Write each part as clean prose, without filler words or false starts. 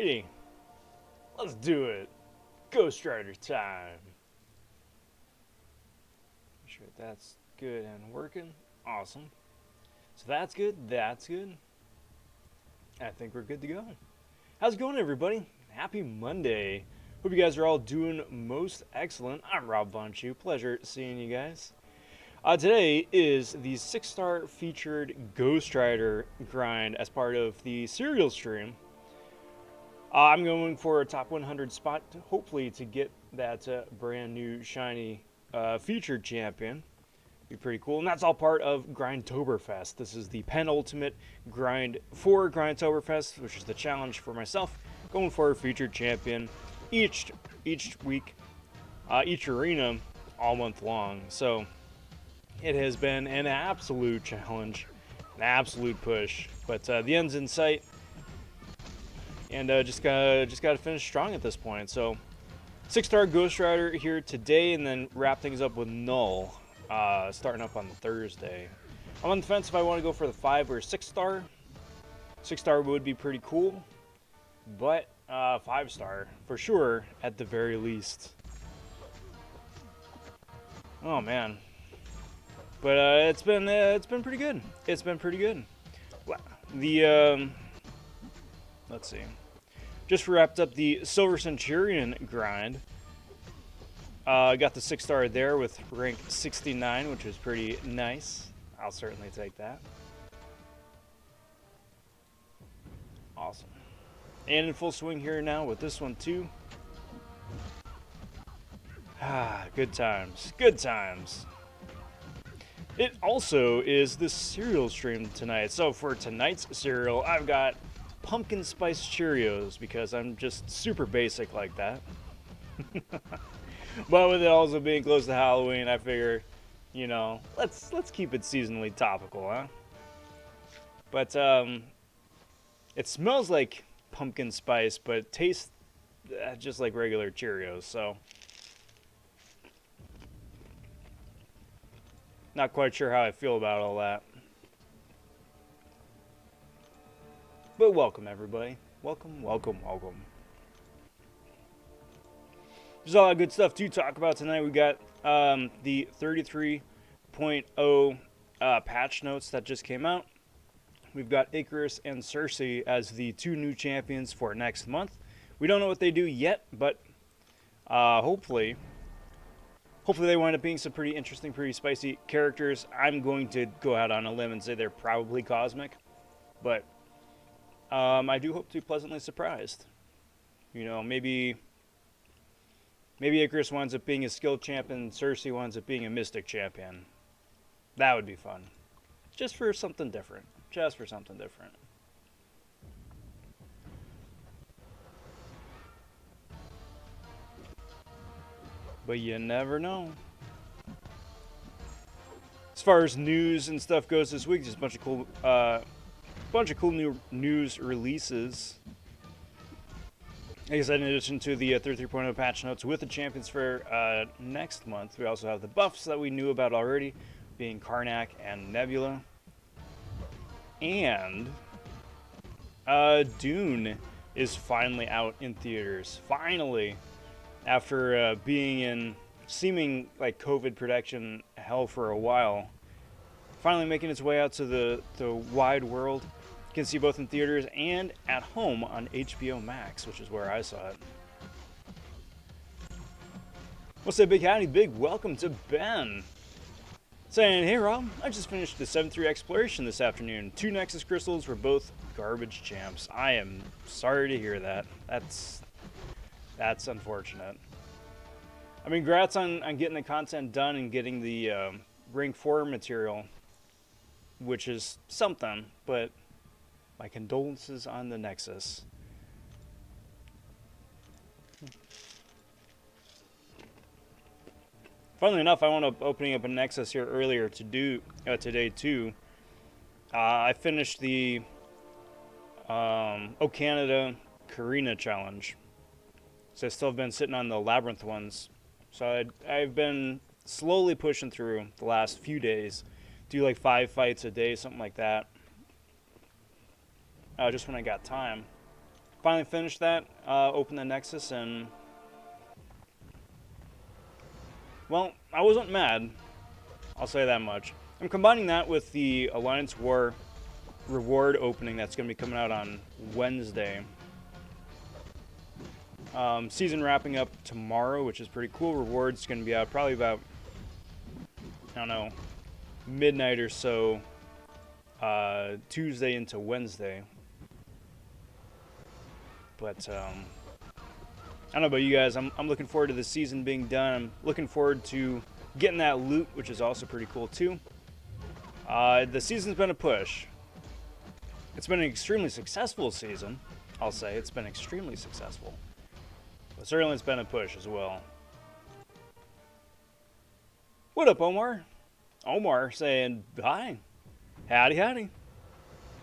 Alrighty, let's do it. Ghost Rider time. Make sure that's good and working. Awesome. So that's good. That's good. I think we're good to go. How's it going, everybody? Happy Monday. Hope you guys are all doing most excellent. I'm Rob vonShoe. Pleasure seeing you guys. Today is the 6-star featured Ghost Rider grind as part of the serial stream. I'm going for a top 100 spot, hopefully to get that brand new shiny featured champion. Be pretty cool, and that's all part of Grindtoberfest. This is the penultimate grind for Grindtoberfest, which is the challenge for myself, going for a featured champion each week, each arena, all month long. So it has been an absolute challenge, an absolute push, but the end's in sight. And just gotta finish strong at this point. So 6-star Ghost Rider here today, and then wrap things up with Null, starting up on Thursday. I'm on the fence if I want to go for the 5 or 6-star. 6-star would be pretty cool, but 5-star for sure at the very least. Oh man, but it's been pretty good. It's been pretty good. The let's see. Just wrapped up the Silver Centurion grind. Got the 6-star there with rank 69, which is pretty nice. I'll certainly take that. Awesome. And in full swing here now with this one too. Good times. Good times. It also is the cereal stream tonight. So for tonight's cereal, I've got pumpkin spice Cheerios because I'm just super basic like that. But with it also being close to Halloween, I figure, you know, let's keep it seasonally topical, huh? But it smells like pumpkin spice, but it tastes just like regular Cheerios, so not quite sure how I feel about all that. But welcome, everybody. Welcome, welcome, welcome. There's a lot of good stuff to talk about tonight. We got the 33.0 patch notes that just came out. We've got Icarus and Cersei as the 2 new champions for next month. We don't know what they do yet, but hopefully they wind up being some pretty interesting, pretty spicy characters. I'm going to go out on a limb and say they're probably cosmic, but I do hope to be pleasantly surprised. You know, maybe Icarus winds up being a skilled champion, Cersei winds up being a mystic champion. That would be fun. Just for something different. Just for something different. But you never know. As far as news and stuff goes this week, just a bunch of cool new news releases. Like I said, in addition to the 33.0 patch notes with the champions for next month, we also have the buffs that we knew about already, being Karnak and Nebula. And Dune is finally out in theaters. Finally! After being in seeming like COVID production hell for a while, finally making its way out to the wide world. You can see both in theaters and at home on HBO Max, which is where I saw it. We'll say big howdy, big welcome to Ben. Saying, hey Rob, I just finished the 7-3 exploration this afternoon. 2 Nexus crystals were both garbage champs. I am sorry to hear that. That's unfortunate. I mean, congrats on getting the content done and getting the Ring 4 material, which is something, but my condolences on the Nexus. Funnily enough, I wound up opening up a Nexus here earlier today too. I finished the O Canada Karina challenge. So I still have been sitting on the Labyrinth ones. So I've been slowly pushing through the last few days. Do like 5 fights a day, something like that. Just when I got time. finally finished that, opened the Nexus, and well, I wasn't mad. I'll say that much. I'm combining that with the Alliance War reward opening that's going to be coming out on Wednesday. Season wrapping up tomorrow, which is pretty cool. Rewards going to be out probably about, I don't know, midnight or so, Tuesday into Wednesday. But I don't know about you guys. I'm looking forward to the season being done. I'm looking forward to getting that loot, which is also pretty cool too. The season's been a push. It's been an extremely successful season, I'll say. It's been extremely successful. But certainly it's been a push as well. What up, Omar? Omar saying hi. Howdy, howdy.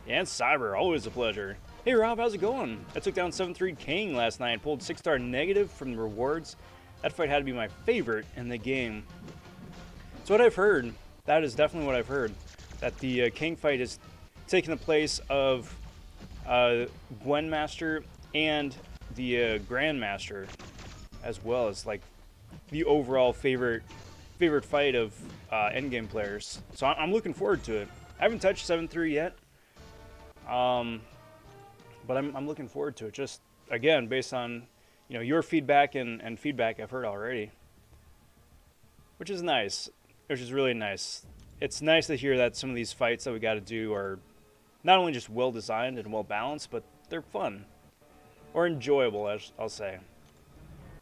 And Cyber, always a pleasure. Hey Rob, how's it going? I took down 7-3 King last night, pulled 6-star negative from the rewards. That fight had to be my favorite in the game. So what I've heard, that is definitely what I've heard, that the King fight is taking the place of Gwynmaster and the Grandmaster, as well as like the overall favorite fight of endgame players. So I'm looking forward to it. I haven't touched 7-3 yet, but I'm looking forward to it. Just again, based on your feedback and feedback I've heard already, which is nice, which is really nice. It's nice to hear that some of these fights that we got to do are not only just well designed and well balanced, but they're fun or enjoyable, as I'll say,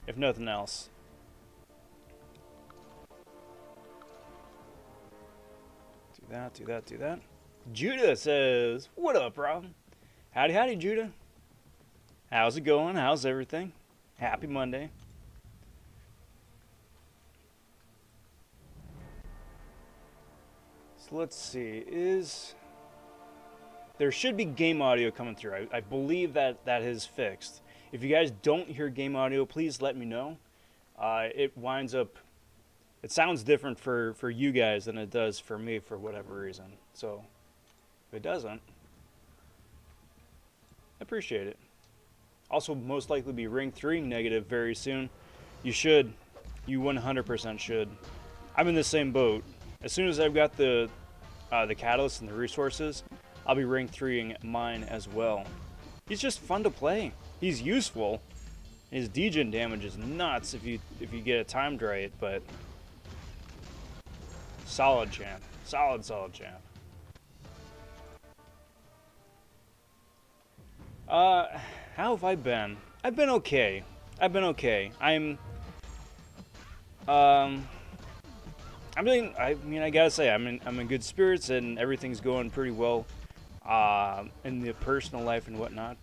if nothing else. Do that. Judah says, "What up, Rob?" Howdy, howdy, Judah. How's it going? How's everything? Happy Monday. So let's see. There should be game audio coming through. I believe that is fixed. If you guys don't hear game audio, please let me know. It sounds different for you guys than it does for me for whatever reason. So if it doesn't, I appreciate it. Also, most likely be Ring 3 negative very soon. You should. You 100% should. I'm in the same boat. As soon as I've got the catalyst and the resources, I'll be Ring 3ing mine as well. He's just fun to play. He's useful. His degen damage is nuts if you get it timed right, but solid champ. Solid champ. How have I been? I've been okay. I gotta say, I'm in good spirits and everything's going pretty well in the personal life and whatnot.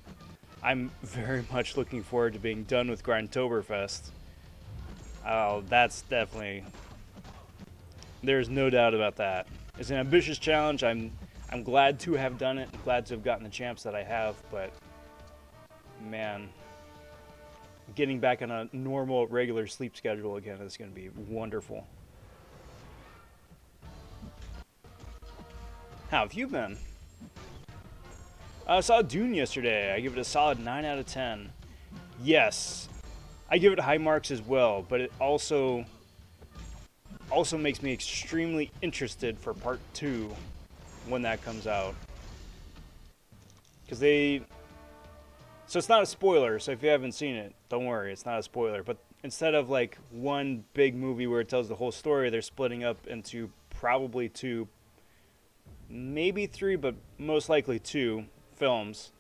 I'm very much looking forward to being done with Grindtoberfest. Oh, that's definitely, there's no doubt about that. It's an ambitious challenge. I'm glad to have done it. I'm glad to have gotten the champs that I have, but man, getting back on a normal, regular sleep schedule again is going to be wonderful. How have you been? I saw Dune yesterday. I give it a solid 9 out of 10. Yes, I give it high marks as well, but it also makes me extremely interested for part 2 when that comes out. Because so it's not a spoiler, so if you haven't seen it, don't worry, it's not a spoiler. But instead of like one big movie where it tells the whole story, they're splitting up into probably 2, maybe 3, but most likely 2 films.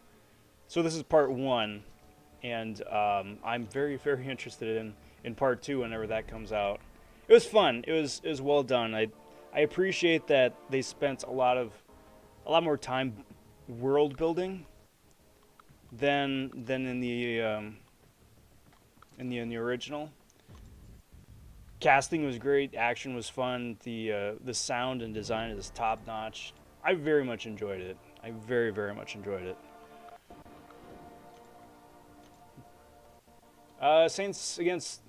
So this is part 1, and I'm very, very interested in part 2 whenever that comes out. It was fun. It was well done. I appreciate that they spent a lot more time world building than in the original. Casting was great. Action was fun. The sound and design is top notch. I very much enjoyed it. I very, very much enjoyed it. Saints against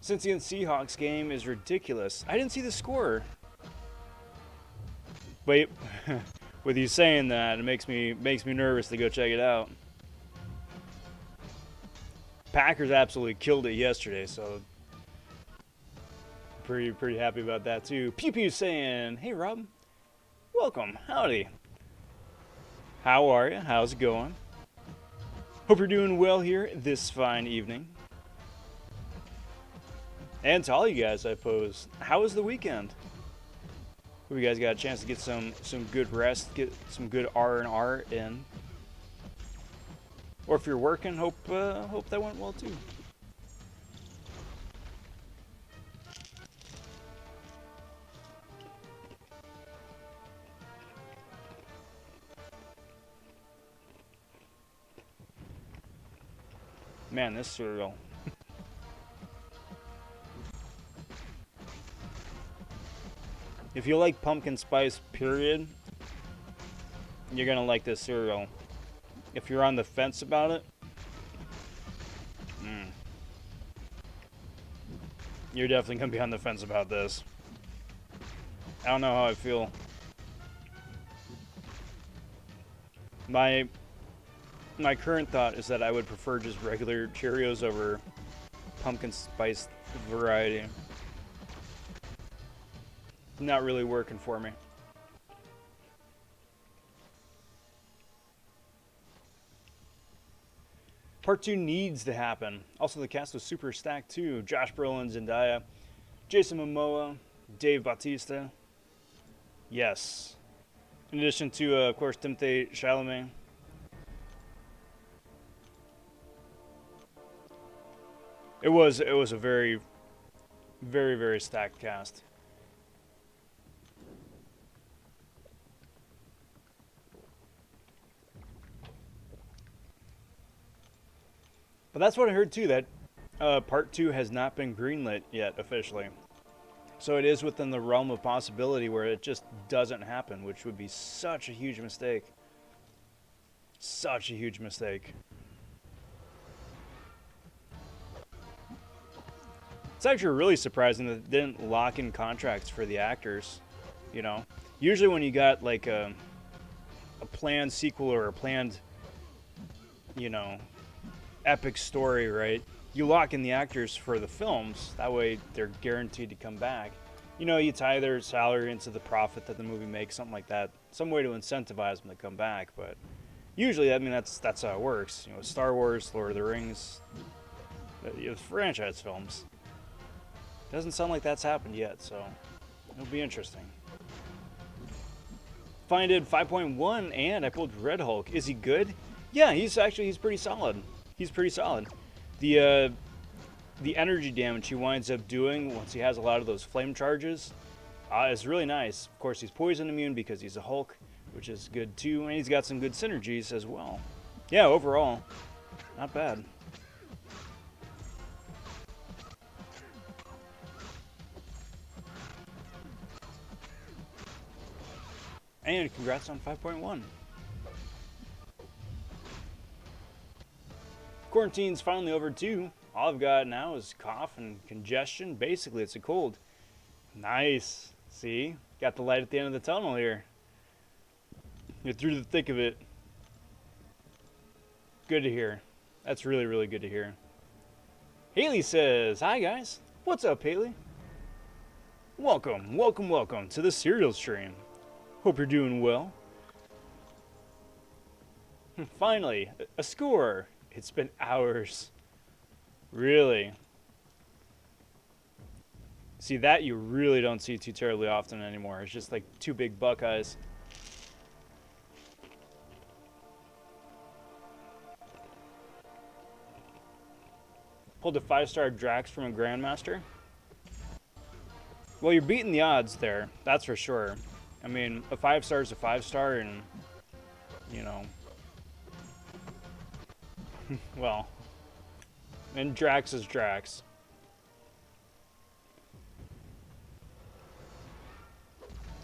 Seahawks game is ridiculous. I didn't see the score. Wait, with you saying that, it makes me nervous to go check it out. Packers absolutely killed it yesterday, so pretty happy about that too. Pew Pew saying, "Hey Rob, welcome, howdy. How are you? How's it going? Hope you're doing well here this fine evening." And to all you guys, I pose, how was the weekend? Hope you guys got a chance to get some good rest, get some good R&R in. Or if you're working, hope that went well too. Man, this cereal. If you like pumpkin spice, period, you're gonna like this cereal. If you're on the fence about it, you're definitely gonna be on the fence about this. I don't know how I feel. My current thought is that I would prefer just regular Cheerios over pumpkin spice variety. Not really working for me. Part 2 needs to happen. Also, the cast was super stacked too. Josh Brolin, Zendaya, Jason Momoa, Dave Bautista. Yes. In addition to, of course, Timothée Chalamet. It was a very, very stacked cast. But that's what I heard too, that Part 2 has not been greenlit yet officially. So it is within the realm of possibility where it just doesn't happen, which would be such a huge mistake. Such a huge mistake. It's actually really surprising that they didn't lock in contracts for the actors, you know. Usually when you got like a planned sequel or a planned, you know, epic story, right? You lock in the actors for the films. That way they're guaranteed to come back. You know, you tie their salary into the profit that the movie makes, something like that. Some way to incentivize them to come back. But usually, I mean, that's how it works. You know, Star Wars, Lord of the Rings, the franchise films. Doesn't sound like that's happened yet, so it'll be interesting. Finally did 5.1, and I pulled Red Hulk. Is he good? Yeah, he's pretty solid. He's pretty solid. The energy damage he winds up doing once he has a lot of those flame charges is really nice. Of course, he's poison immune because he's a Hulk, which is good too, and he's got some good synergies as well. Yeah, overall, not bad. And congrats on 5.1. Quarantine's finally over too. All I've got now is cough and congestion. Basically, it's a cold. Nice. See? Got the light at the end of the tunnel here. You're through the thick of it. Good to hear. That's really, really good to hear. Haley says, "Hi guys. What's up, Haley? Welcome to the cereal stream. Hope you're doing well." Finally, a score. It's been hours. Really? See, that you really don't see too terribly often anymore. It's just like two big Buckeyes. Pulled a 5-star Drax from a Grandmaster. Well, you're beating the odds there, that's for sure. I mean, a 5-star is a 5-star, and, you know, well, and Drax is Drax.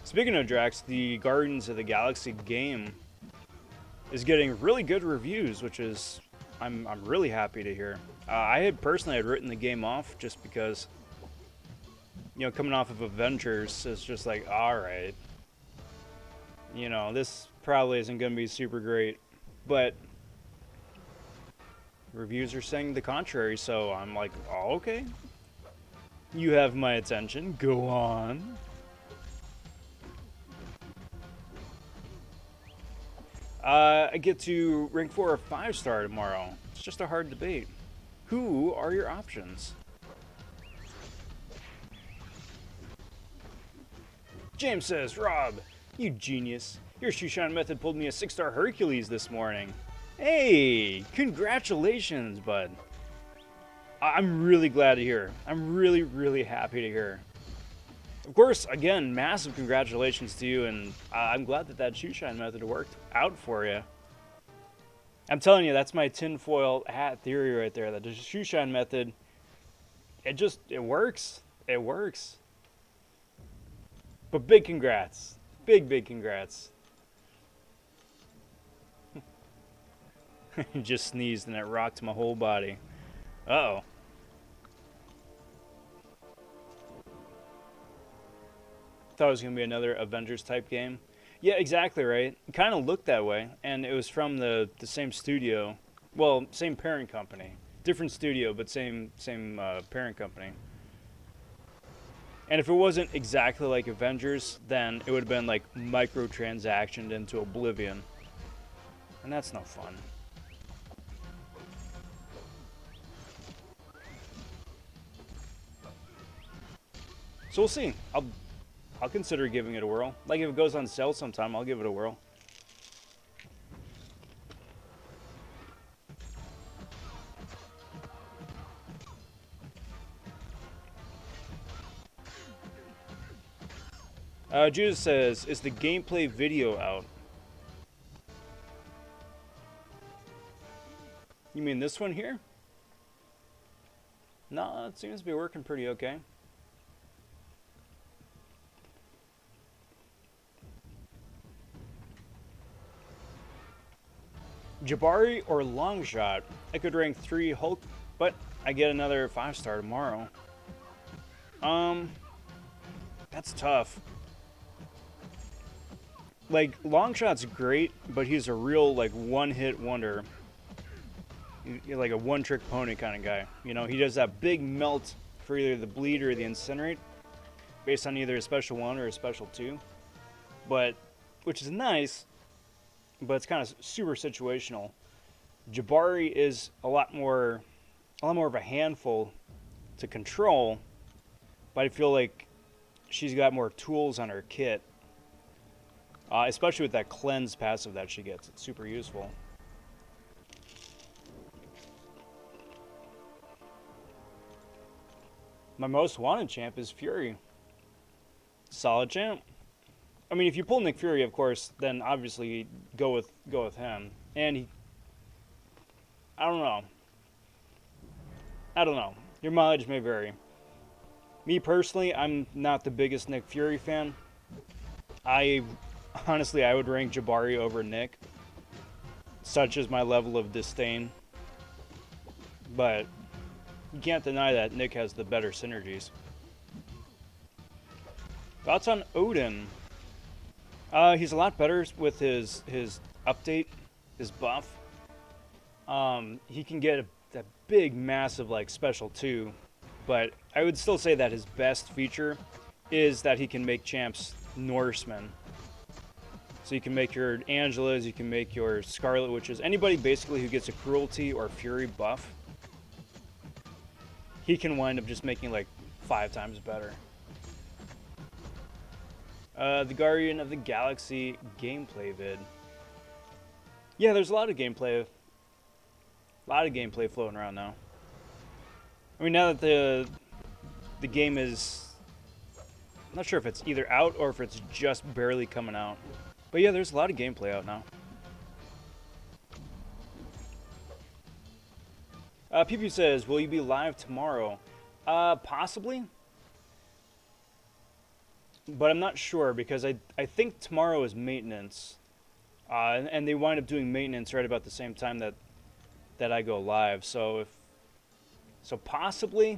Speaking of Drax, the Guardians of the Galaxy game is getting really good reviews, which is I'm really happy to hear. I had written the game off just because, you know, coming off of Avengers, it's just like, all right, you know, this probably isn't going to be super great, but Reviews are saying the contrary, so I'm like, oh, okay. You have my attention. Go on. I get to rank 4 or 5-star tomorrow. It's just a hard debate. Who are your options? James says, Rob, you genius. Your shoeshine method pulled me a 6-star Hercules this morning. Hey, congratulations, bud. I'm really glad to hear. I'm really, really happy to hear. Of course, again, massive congratulations to you, and I'm glad that that shoeshine method worked out for you. I'm telling you, that's my tinfoil hat theory right there. That the shoeshine method, it works. It works. But big congrats. Big congrats. You just sneezed and it rocked my whole body. Uh-oh. Thought it was going to be another Avengers type game. Yeah, exactly right. It kind of looked that way, and it was from the same studio. Well, same parent company. Different studio, but same parent company. And if it wasn't exactly like Avengers, then it would have been like microtransactioned into oblivion. And that's no fun. So we'll see. I'll consider giving it a whirl. Like if it goes on sale sometime, I'll give it a whirl. Judas says, is the gameplay video out? You mean this one here? No, it seems to be working pretty okay. Jabari or Longshot? I could rank 3 Hulk, but I get another 5-star tomorrow. That's tough. Like, Longshot's great, but he's a real, like, one-hit wonder. He's like a one-trick pony kind of guy. You know, he does that big melt for either the bleed or the incinerate, based on either a special 1 or a special 2. But, which is nice, but it's kind of super situational. Jabari is a lot more of a handful to control, but I feel like she's got more tools on her kit. Especially with that cleanse passive that she gets. It's super useful. My most wanted champ is Fury. Solid champ. I mean, if you pull Nick Fury, of course, then obviously go with him. And he, I don't know. Your mileage may vary. Me personally, I'm not the biggest Nick Fury fan. Honestly, I would rank Jabari over Nick. Such is my level of disdain. But you can't deny that Nick has the better synergies. Thoughts on Odin? He's a lot better with his update, his buff. He can get a big, massive like special 2, but I would still say that his best feature is that he can make champs Norsemen. So you can make your Angelas, you can make your Scarlet Witches, anybody basically who gets a Cruelty or Fury buff, he can wind up just making like 5 times better. The Guardian of the Galaxy gameplay vid. Yeah, there's a lot of gameplay floating around now. I mean, now that the game is, I'm not sure if it's either out or if it's just barely coming out. But yeah, there's a lot of gameplay out now. PP says, will you be live tomorrow? Possibly. But I'm not sure because I think tomorrow is maintenance. And they wind up doing maintenance right about the same time that I go live. So possibly,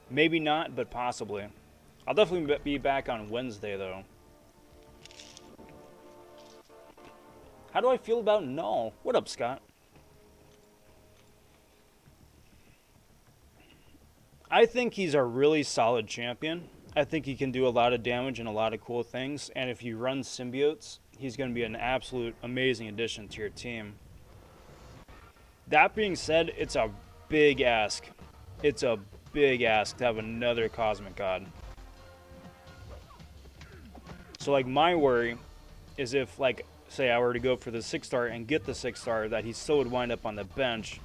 maybe not, but possibly. I'll definitely be back on Wednesday though. How do I feel about Null? What up, Scott? I think he's a really solid champion. I think he can do a lot of damage and a lot of cool things. And if you run symbiotes, he's going to be an absolute amazing addition to your team. That being said, it's a big ask. It's a big ask to have another Cosmic God. So, like, my worry is if, like, say I were to go for the 6-star and get the 6-star, that he still would wind up on the bench.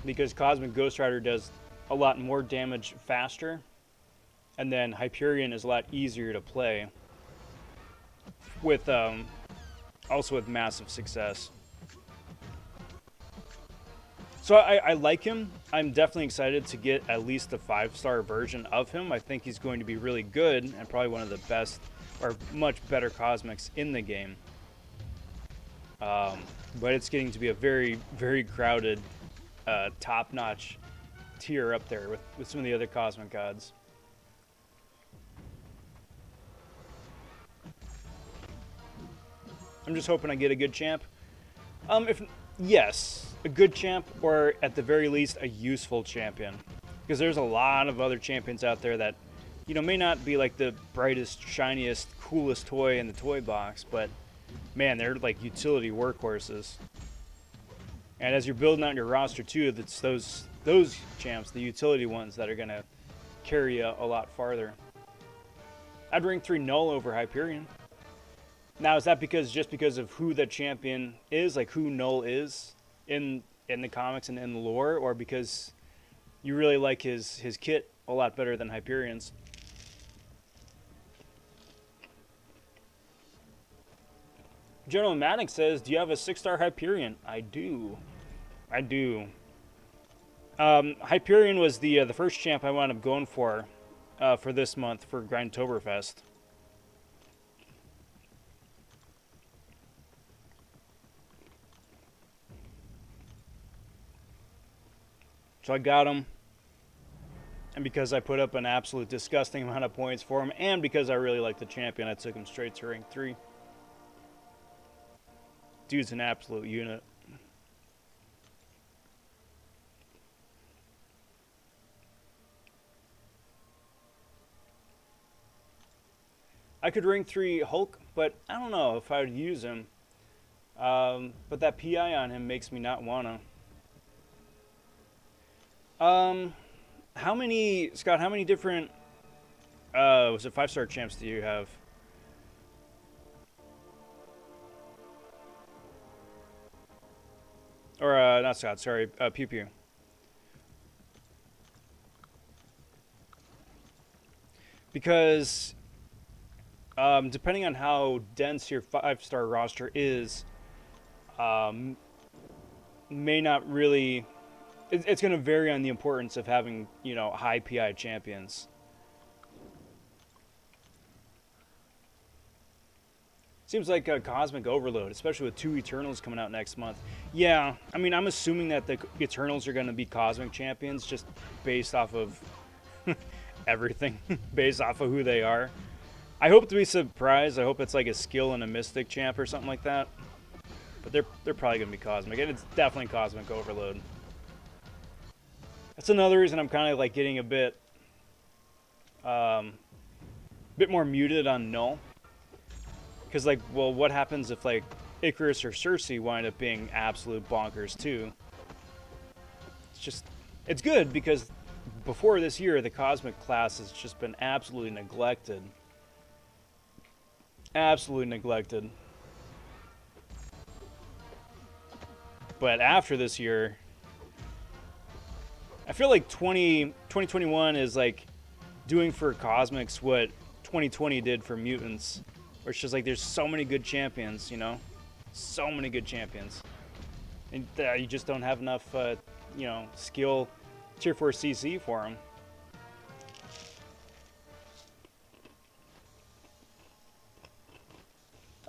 Because Cosmic Ghost Rider does a lot more damage faster. And then Hyperion is a lot easier to play. With, also with massive success. So I like him. I'm definitely excited to get at least a 5-star version of him. I think he's going to be really good and probably one of the best or much better Cosmics in the game. But it's getting to be a very, very crowded, top-notch tier up there with some of the other Cosmic Gods. I'm just hoping I get a good champ. Yes, a good champ, or at the very least, a useful champion. Because there's a lot of other champions out there that, you know, may not be like the brightest, shiniest, coolest toy in the toy box, but man, they're like utility workhorses. And as you're building out your roster too, it's those champs, the utility ones, that are gonna carry you a lot farther. I'd rank 3 Null over Hyperion. Now, is that just because of who the champion is, like who Null is in the comics and in the lore, or because you really like his kit a lot better than Hyperion's? General Maddox says, do you have a 6-star Hyperion? I do. I do. Hyperion was the first champ I wound up going for this month for Grindtoberfest. So I got him, and because I put up an absolute disgusting amount of points for him, and because I really like the champion, I took him straight to rank 3. Dude's an absolute unit. I could rank 3 Hulk, but I don't know if I would use him. But that PI on him makes me not wanna. How many, Scott, how many different, was it 5-star champs do you have? Or, not Scott, sorry, Pew Pew. Because, depending on how dense your 5-star roster is, may not really... It's going to vary on the importance of having, you know, high PI champions. Seems like a Cosmic Overload, especially with 2 Eternals coming out next month. Yeah, I mean, I'm assuming that the Eternals are going to be Cosmic champions just based off of everything, based off of who they are. I hope to be surprised. I hope it's like a skill and a Mystic champ or something like that. But they're probably going to be Cosmic, and it's definitely Cosmic Overload. That's another reason I'm kind of like getting a bit more muted on Null. Because, like, well, what happens if, like, Icarus or Cersei wind up being absolute bonkers, too? It's good, because before this year, the Cosmic class has just been absolutely neglected. Absolutely neglected. But after this year... I feel like 2021 is like doing for Cosmics what 2020 did for Mutants. Where it's just like there's so many good champions, you know? So many good champions. And you just don't have enough, you know, skill tier 4 CC for them.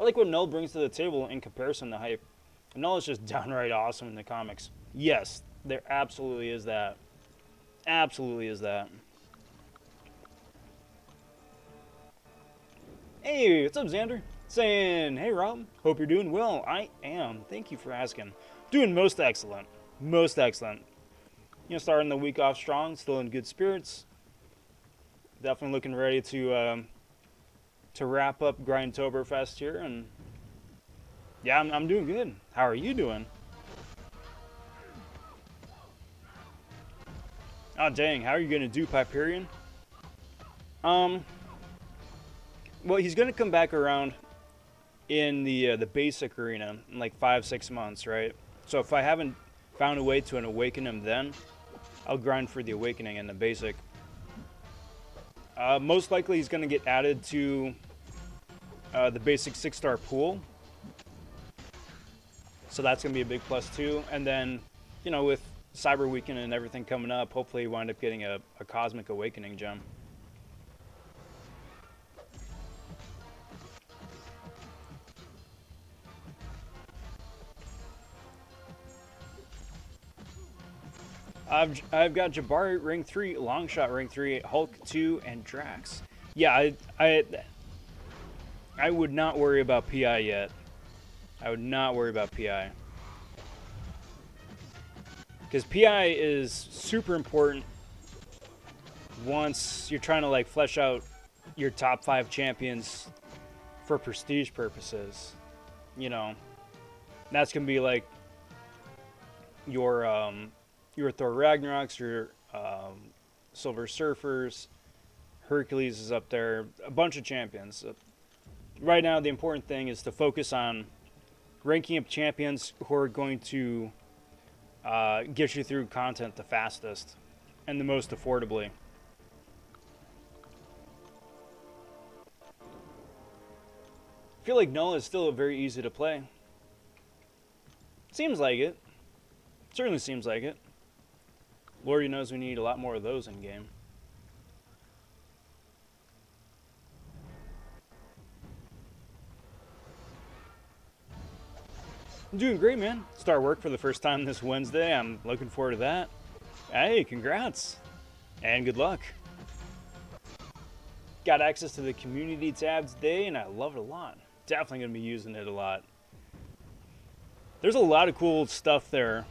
I like what Null brings to the table in comparison to Hype. Null is just downright awesome in the comics. Yes, there absolutely is that. Absolutely is that. Hey, what's up, Xander? Saying, hey, Rob. Hope you're doing well. I am. Thank you for asking. Doing most excellent. Most excellent. starting the week off strong, still in good spirits. Definitely looking ready to wrap up Grindtoberfest here, and yeah, I'm doing good. How are you doing? Oh dang, how are you gonna do Hyperion? Well, he's gonna come back around in the basic arena in like 5-6 months, right? So if I haven't found a way to awaken him then, I'll grind for the awakening in the basic. Most likely he's going to get added to the basic 6-star pool. So that's going to be a big plus too. And then, with Cyber Weekend and everything coming up, hopefully you wind up getting a Cosmic Awakening gem. I've got Jabari Ring 3, Longshot Ring 3, Hulk 2, and Drax. Yeah, I would not worry about PI yet. I would not worry about PI. Because PI is super important once you're trying to like flesh out your top 5 champions for prestige purposes. That's going to be like your Thor Ragnaroks, your Silver Surfers, Hercules is up there, a bunch of champions. Right now, the important thing is to focus on ranking up champions who are going to get you through content the fastest and the most affordably. I feel like Null is still very easy to play. Seems like it. Certainly seems like it. Lordy knows we need a lot more of those in game. I'm doing great, man. Start work for the first time this Wednesday. I'm looking forward to that. Hey, congrats. And good luck. Got access to the community tab today, and I love it a lot. Definitely going to be using it a lot. There's a lot of cool stuff there.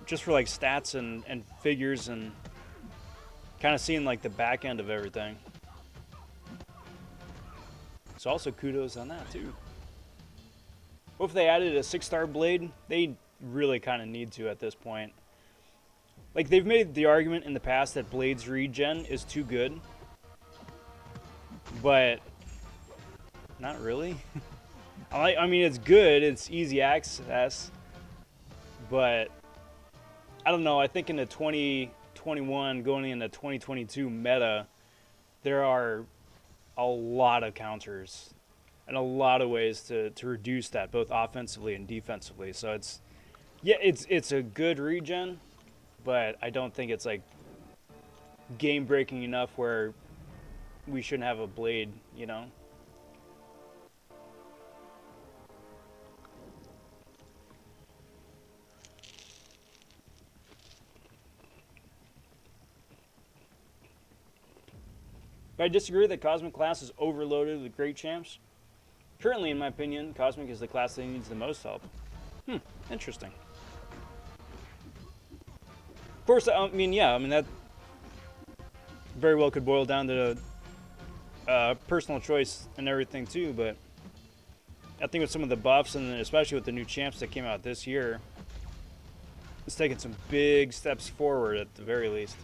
Just for like stats and figures and kind of seeing like the back end of everything. So also kudos on that too. What if they added a 6-star blade? They really kind of need to at this point. Like they've made the argument in the past that Blade's regen is too good. But not really. I mean it's good, it's easy access. But I don't know, I think in the 2021 going into 2022 meta, there are a lot of counters and a lot of ways to reduce that both offensively and defensively. So it's a good regen, but I don't think it's like game breaking enough where we shouldn't have a blade, But I disagree that Cosmic class is overloaded with great champs. Currently, in my opinion, Cosmic is the class that needs the most help. Interesting. Of course, that very well could boil down to personal choice and everything too, but I think with some of the buffs, and especially with the new champs that came out this year, it's taken some big steps forward at the very least.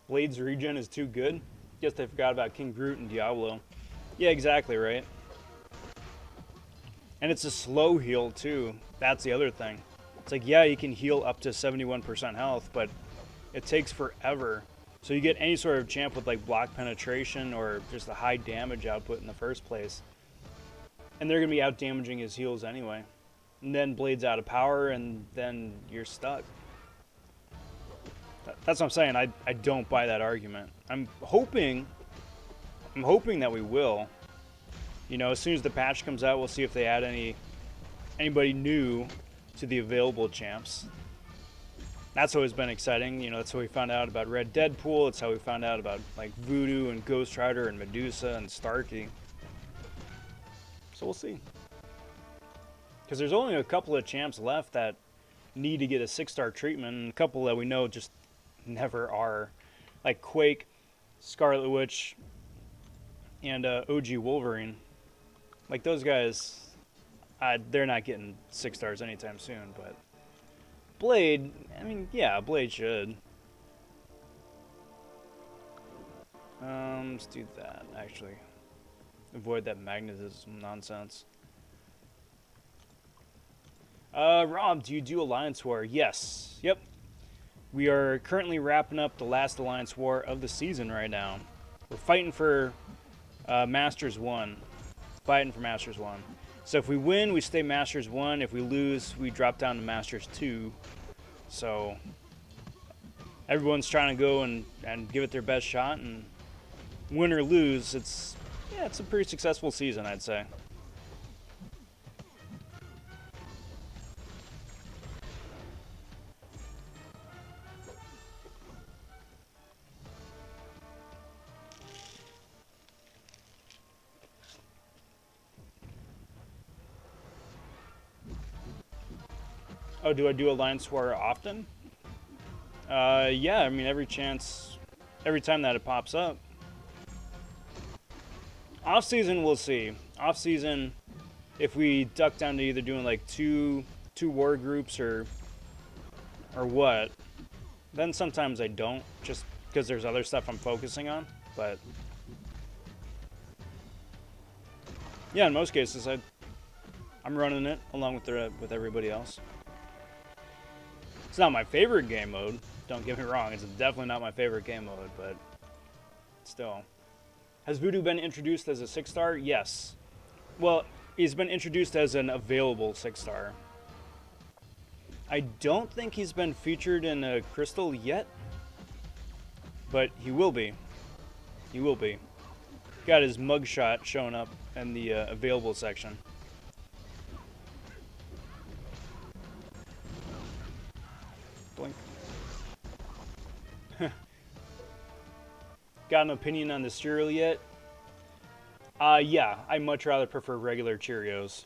Blade's regen is too good? Guess they forgot about King Groot and Diablo. Yeah, exactly, right? And it's a slow heal, too. That's the other thing. It's like, yeah, you can heal up to 71% health, but it takes forever. So you get any sort of champ with, like, block penetration or just a high damage output in the first place. And they're going to be out-damaging his heals anyway. And then Blade's out of power, and then you're stuck. That's what I'm saying. I don't buy that argument. I'm hoping that we will. As soon as the patch comes out, we'll see if they add anybody new to the available champs. That's always been exciting. You know, that's how we found out about Red Deadpool. It's how we found out about like Voodoo and Ghost Rider and Medusa and Starkey. So we'll see. Because there's only a couple of champs left that need to get a 6-star treatment, and a couple that we know just never are. Like Quake, Scarlet Witch, and OG Wolverine. Like those guys, they're not getting 6 stars anytime soon, but Blade, I mean, yeah, Blade should. Let's do that, actually. Avoid that magnetism nonsense. Rob, do you do Alliance War? Yes. Yep. We are currently wrapping up the last Alliance War of the season right now. We're fighting for Masters 1. Fighting for Masters 1. So if we win, we stay Masters 1. If we lose, we drop down to Masters 2. So everyone's trying to go and give it their best shot, and win or lose, it's a pretty successful season, I'd say. Oh, do I do Alliance War often? Yeah, I mean, every time that it pops up. Off-season, we'll see. Off-season, if we duck down to either doing like two war groups or what, then sometimes I don't, just because there's other stuff I'm focusing on. But yeah, in most cases, I'm running it along with everybody else. It's not my favorite game mode, don't get me wrong. It's definitely not my favorite game mode, but still. Has Voodoo been introduced as a 6-star? Yes. Well, he's been introduced as an available 6-star. I don't think he's been featured in a Crystal yet, but he will be. He will be. Got his mugshot showing up in the available section. Blink. Got an opinion on the cereal yet? Yeah, I much rather prefer regular Cheerios.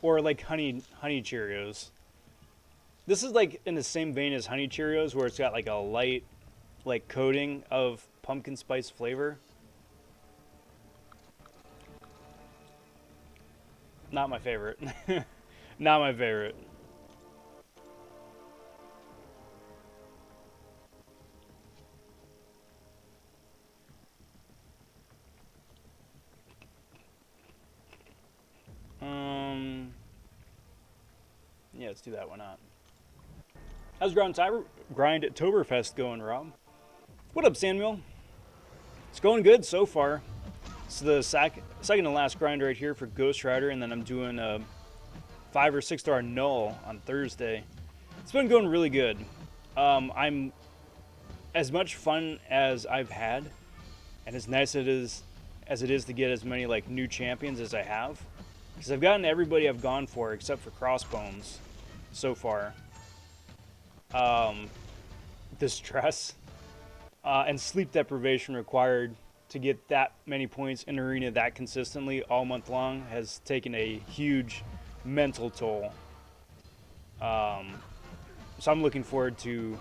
Or like honey Cheerios. This is like in the same vein as honey Cheerios, where it's got like a light like coating of pumpkin spice flavor. Not my favorite. Not my favorite. Yeah, let's do that. Why not? How's Grindtoberfest going, Rob? What up, Samuel? It's going good so far. It's the second to last grind right here for Ghost Rider, and then I'm doing a 5 or 6-star null on Thursday. It's been going really good. I'm as much fun as I've had, and as nice as it is to get as many like new champions as I have, because I've gotten everybody I've gone for except for Crossbones so far. The stress and sleep deprivation required to get that many points in arena that consistently all month long has taken a huge mental toll. So I'm looking forward to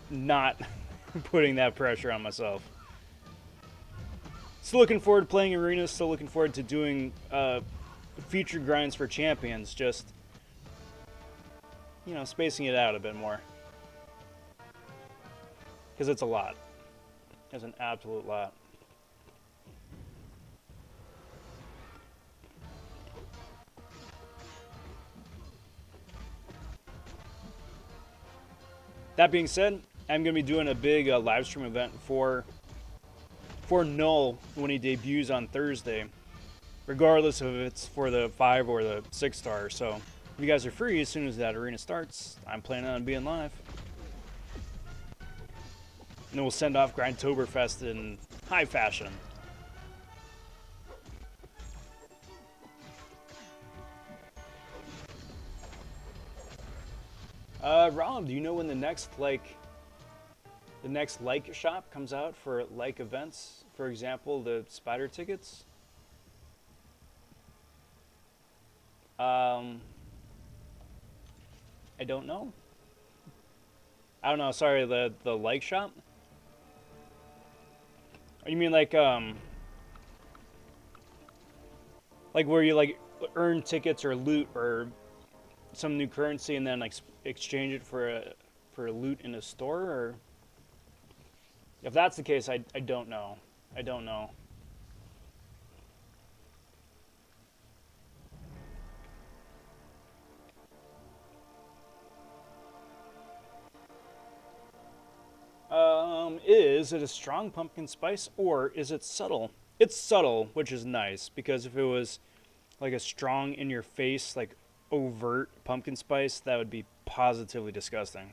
not putting that pressure on myself. Still looking forward to playing arenas. Still looking forward to doing featured grinds for champions. Just, you know, spacing it out a bit more. Because it's a lot. It's an absolute lot. That being said, I'm going to be doing a big live stream event for Null when he debuts on Thursday, regardless of if it's for the 5 or the 6-star. So if you guys are free as soon as that arena starts, I'm planning on being live. And then we'll send off Grindtoberfest in high fashion. Rob, do you know when the next like shop comes out for like events? For example, the spider tickets. I don't know. I don't know. Sorry, the like shop. You mean like where you like earn tickets or loot or some new currency and then like exchange it for a loot in a store? Or if that's the case, I don't know. I don't know. Is it a strong pumpkin spice or is it subtle? It's subtle, which is nice, because if it was like a strong in your face, like overt pumpkin spice, that would be positively disgusting.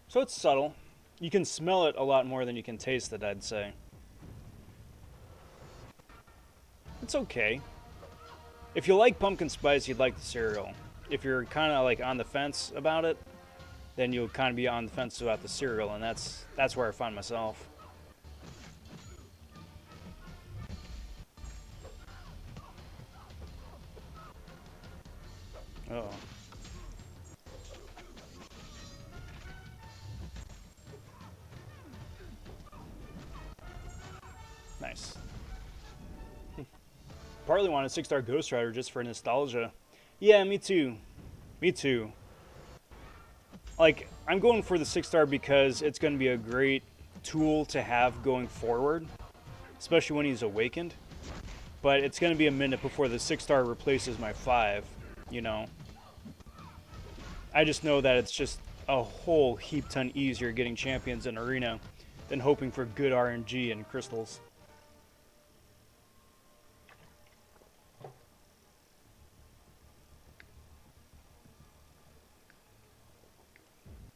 So it's subtle. You can smell it a lot more than you can taste it, I'd say. It's okay. If you like pumpkin spice, you'd like the cereal. If you're kind of like on the fence about it, then you'll kind of be on the fence about the cereal, and that's where I find myself. Oh. Nice. Partly wanted 6-star Ghost Rider just for nostalgia. Yeah, me too. Me too. Like, I'm going for the 6-star because it's going to be a great tool to have going forward, especially when he's awakened. But it's going to be a minute before the 6-star replaces my 5, you know. I just know that it's just a whole heap ton easier getting champions in Arena than hoping for good RNG and crystals.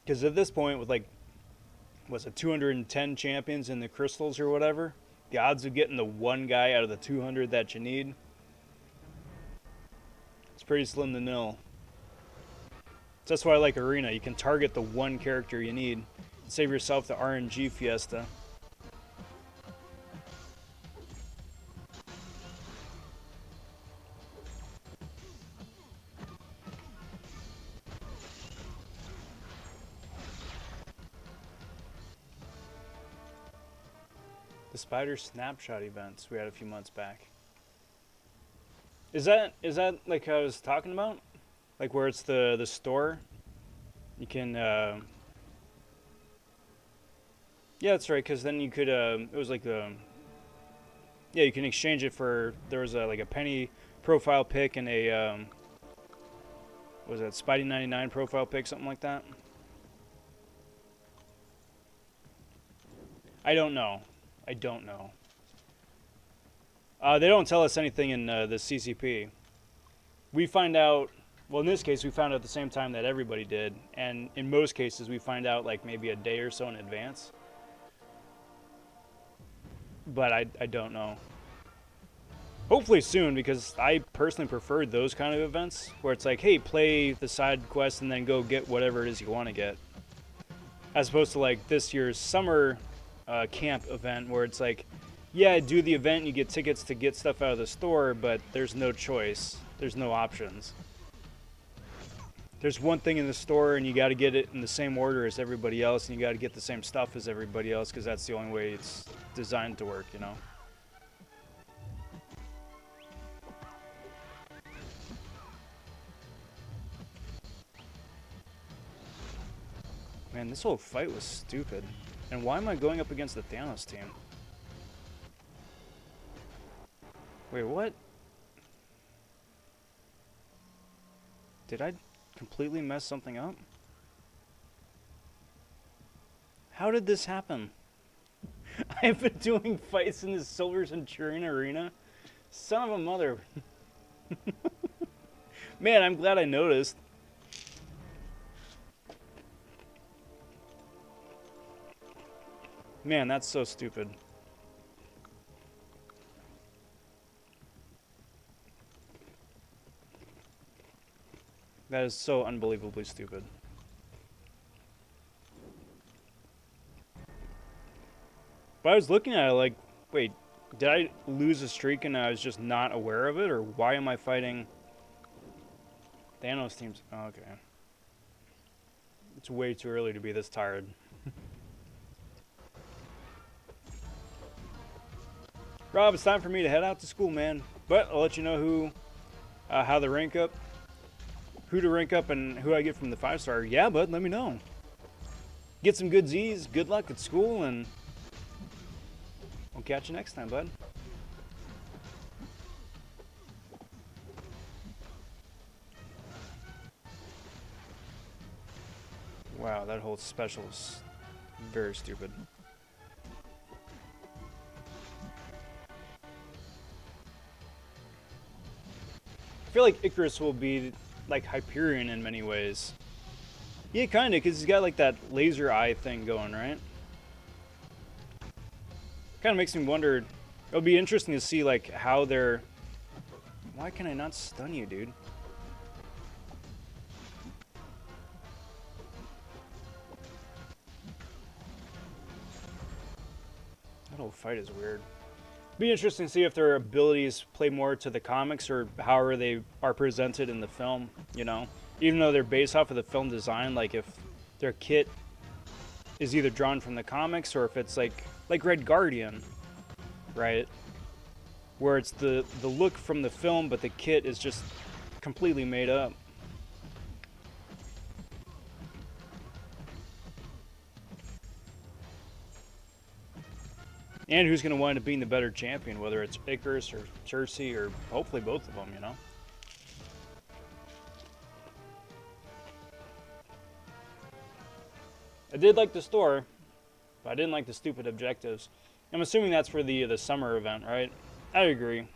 Because at this point, with like, was it 210 champions in the crystals or whatever, the odds of getting the one guy out of the 200 that you need, it's pretty slim to nil. That's why I like Arena. You can target the one character you need. Save yourself the RNG fiesta. The Spider Snapshot events we had a few months back. Is that like I was talking about? Like where it's the store? You can yeah, that's right, because then you could it was like the yeah, you can exchange it for, there was like a penny profile pick and a what was that, Spidey 99 profile pick, something like that. I don't know. I don't know. They don't tell us anything in the CCP. We find out, well, in this case, we found out at the same time that everybody did. And in most cases, we find out like maybe a day or so in advance. But I don't know. Hopefully soon, because I personally prefer those kind of events where it's like, hey, play the side quest and then go get whatever it is you want to get. As opposed to like this year's summer camp event where it's like, yeah, do the event, you get tickets to get stuff out of the store, but there's no choice. There's no options. There's one thing in the store and you got to get it in the same order as everybody else, and you got to get the same stuff as everybody else because that's the only way it's designed to work, you know? Man, this whole fight was stupid. And why am I going up against the Thanos team? Wait, what? Did I completely mess something up? How did this happen? I've been doing fights in the Silver Centurion arena? Son of a mother. Man, I'm glad I noticed. Man, that's so stupid. That is so unbelievably stupid. But I was looking at it like, wait, did I lose a streak and I was just not aware of it? Or why am I fighting Thanos teams? Oh, okay. It's way too early to be this tired. Rob, it's time for me to head out to school, man. But I'll let you know who, how to rank up, who to rank up, and who I get from the 5-star. Yeah, bud, let me know. Get some good Z's, good luck at school, and I'll catch you next time, bud. Wow, that whole special is very stupid. I feel like Icarus will be like Hyperion in many ways. Yeah, kind of, because he's got like that laser eye thing going, right? Kind of makes me wonder. It'll be interesting to see like how they're. Why can I not stun you, dude? That whole fight is weird. Be interesting to see if their abilities play more to the comics or however they are presented in the film, you know? Even though they're based off of the film design, like if their kit is either drawn from the comics or if it's like Red Guardian, right? Where it's the look from the film, but the kit is just completely made up. And who's going to wind up being the better champion, whether it's Icarus or Cersei or hopefully both of them, you know? I did like the store, but I didn't like the stupid objectives. I'm assuming that's for the summer event, right? I agree.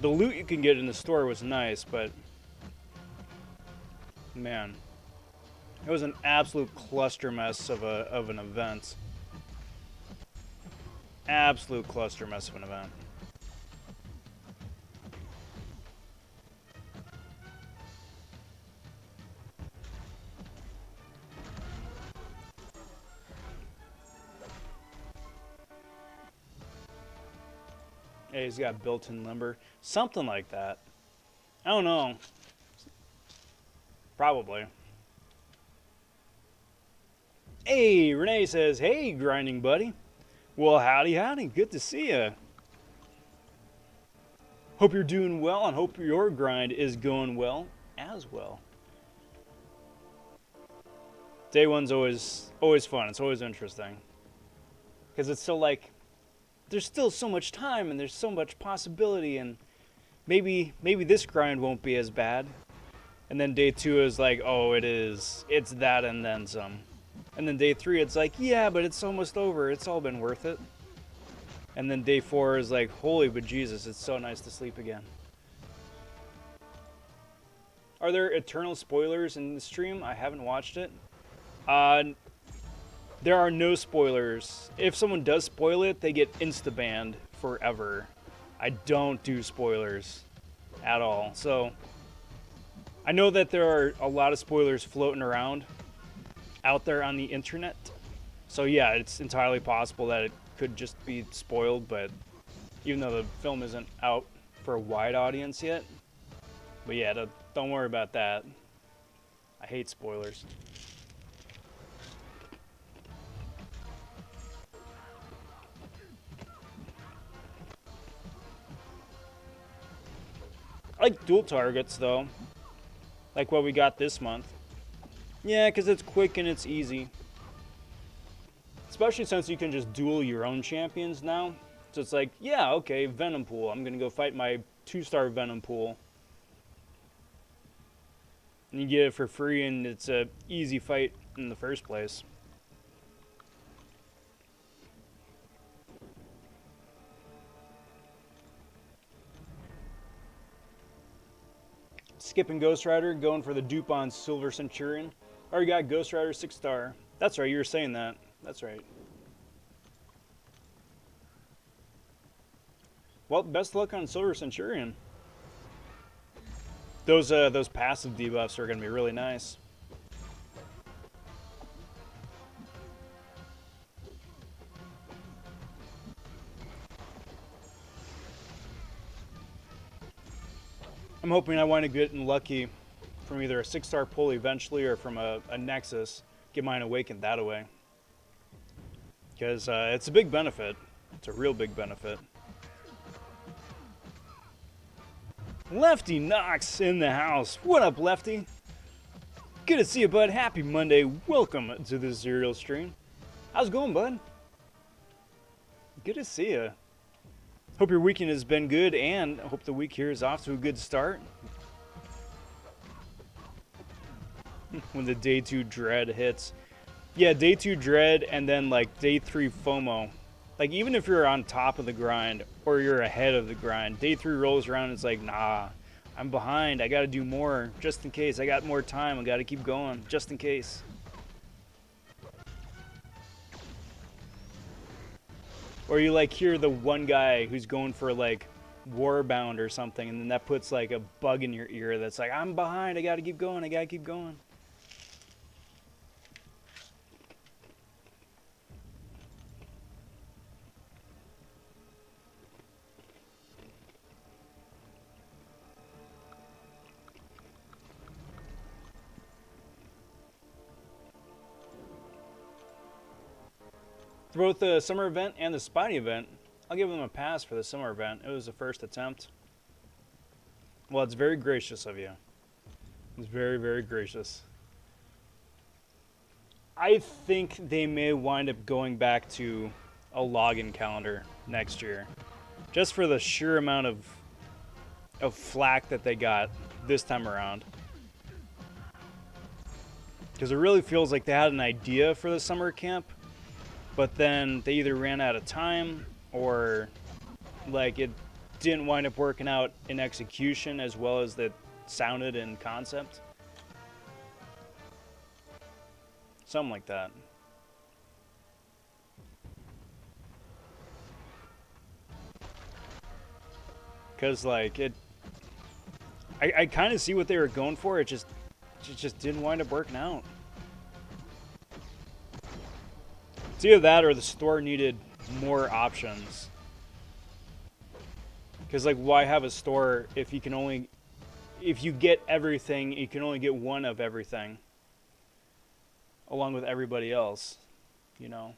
The loot you can get in the store was nice, but man, it was an absolute cluster mess of an event. Absolute cluster mess of an event. Hey, he's got built-in lumber. Something like that. I don't know. Probably. Hey, Renee says, hey, grinding buddy. Well, howdy, howdy. Good to see ya. Hope you're doing well and hope your grind is going well as well. Day one's always fun. It's always interesting. Because it's still like, there's still so much time and there's so much possibility and maybe this grind won't be as bad. And then day two is like, oh, it is. It's that and then some. And then day three, it's like, yeah, but it's almost over. It's all been worth it. And then day four is like, holy bejesus, it's so nice to sleep again. Are there eternal spoilers in the stream? I haven't watched it. There are no spoilers. If someone does spoil it, they get insta-banned forever. I don't do spoilers at all. So I know that there are a lot of spoilers floating around out there on the internet. So yeah, it's entirely possible that it could just be spoiled, but even though the film isn't out for a wide audience yet. But yeah, don't worry about that. I hate spoilers. I like dual targets though, like what we got this month. Yeah, because it's quick and it's easy. Especially since you can just duel your own champions now. So it's like, yeah, okay, Venom Pool. I'm going to go fight my 2-star Venom Pool. And you get it for free and it's a easy fight in the first place. Skipping Ghost Rider, going for the dupe on Silver Centurion. Already got Ghost Rider 6-star. That's right, you were saying that. That's right. Well, best of luck on Silver Centurion. Those passive debuffs are going to be really nice. I'm hoping I wind up getting lucky from either a 6-star pull eventually or from a Nexus. Get mine awakened that way. Because it's a big benefit. It's a real big benefit. Lefty Knox in the house. What up, Lefty? Good to see you, bud. Happy Monday. Welcome to the Serial Stream. How's it going, bud? Good to see you. Hope your weekend has been good, and I hope the week here is off to a good start. When the day 2 dread hits. Yeah, day 2 dread, and then like day 3 FOMO. Like, even if you're on top of the grind or you're ahead of the grind, day 3 rolls around and it's like, nah, I'm behind. I got to do more just in case. I got more time. I got to keep going just in case. Or you like hear the one guy who's going for like Warbound or something, and then that puts like a bug in your ear that's like, I'm behind. I got to keep going. I got to keep going. For both the summer event and the Spotty event, I'll give them a pass for the summer event. It was the first attempt. Well, it's very gracious of you. It's very, very gracious. I think they may wind up going back to a login calendar next year. Just for the sheer amount of flack that they got this time around. Because it really feels like they had an idea for the summer camp, but then they either ran out of time or like it didn't wind up working out in execution as well as that sounded in concept. Something like that. Because like I kind of see what they were going for. It just didn't wind up working out. It's either that or the store needed more options. Because like, why have a store if you can only, if you get everything, you can only get one of everything, along with everybody else, you know?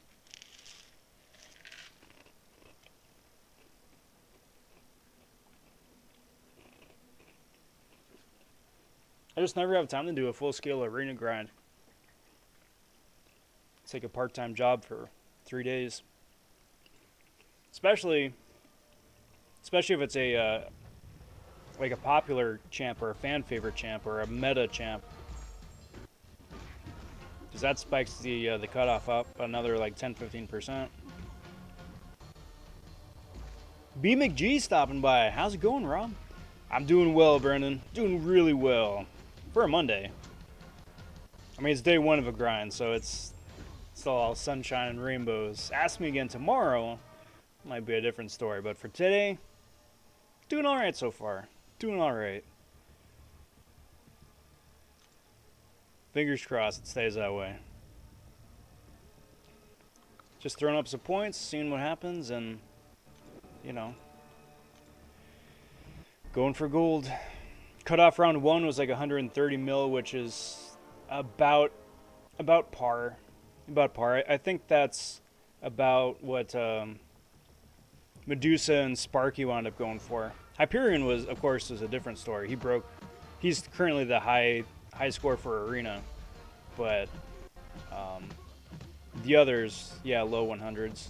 I just never have time to do a full-scale arena grind. It's like a part-time job for 3 days. Especially if it's a like a popular champ or a fan favorite champ or a meta champ, because that spikes the cutoff up another like 10-15%. B McG stopping by. How's it going, Rob? I'm doing well, Brendan. Doing really well for a Monday. I mean, it's day 1 of a grind, so it's all sunshine and rainbows. Ask me again tomorrow, might be a different story. But for today, doing all right so far. Doing all right. Fingers crossed it stays that way. Just throwing up some points, seeing what happens, and, you know, going for gold. Cutoff round 1 was like 130 mil, which is about par. About par. I think that's about what Medusa and Sparky wound up going for. Hyperion was, of course, is a different story. He's currently the high score for arena, but the others, yeah, low 100s.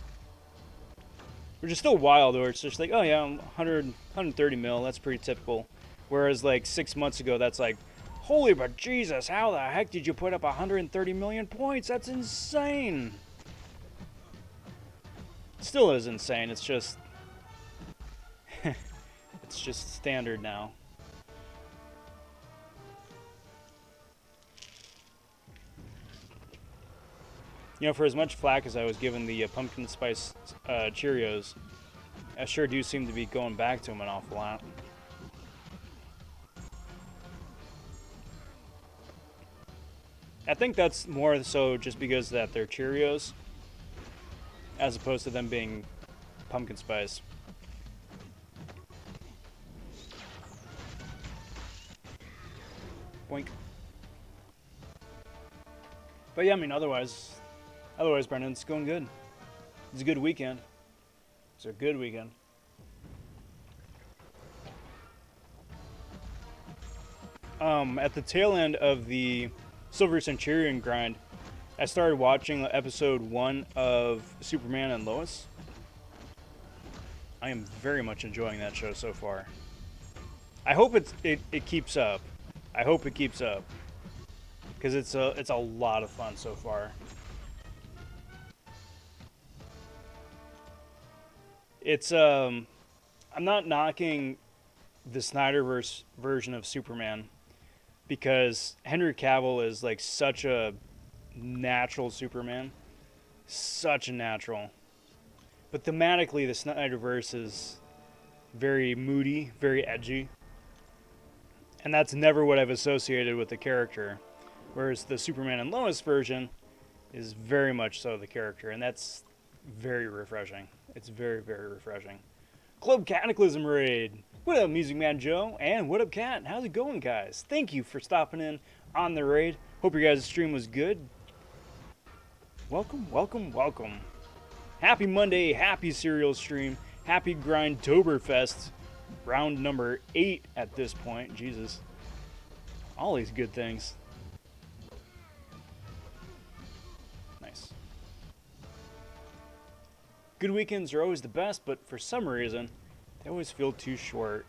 Which is still wild, or it's just like, oh yeah, 130 mil, that's pretty typical. Whereas like 6 months ago, that's like, holy but Jesus, how the heck did you put up 130 million points? That's insane. Still is insane. It's just it's just standard now. You know, for as much flack as I was given the pumpkin spice Cheerios, I sure do seem to be going back to them an awful lot. I think that's more so just because that they're Cheerios, as opposed to them being pumpkin spice. Boink. But yeah, I mean, otherwise, Brendan, it's going good. It's a good weekend. It's a good weekend. At the tail end of the Silver Centurion grind, I started watching episode 1 of Superman and Lois. I am very much enjoying that show so far. I hope it keeps up. I hope it keeps up, because it's a lot of fun so far. It's I'm not knocking the Snyderverse version of Superman, because Henry Cavill is like such a natural Superman, such a natural. But thematically, the Snyderverse is very moody, very edgy. And that's never what I've associated with the character. Whereas the Superman and Lois version is very much so the character. And that's very refreshing. It's very, very refreshing. Club Cataclysm Raid. What up, Music Man Joe? And what up, Cat? How's it going, guys? Thank you for stopping in on the raid. Hope your guys' stream was good. Welcome, welcome, welcome. Happy Monday, happy cereal stream. Happy Grindtoberfest. Round number 8 at this point. Jesus. All these good things. Nice. Good weekends are always the best, but for some reason, they always feel too short.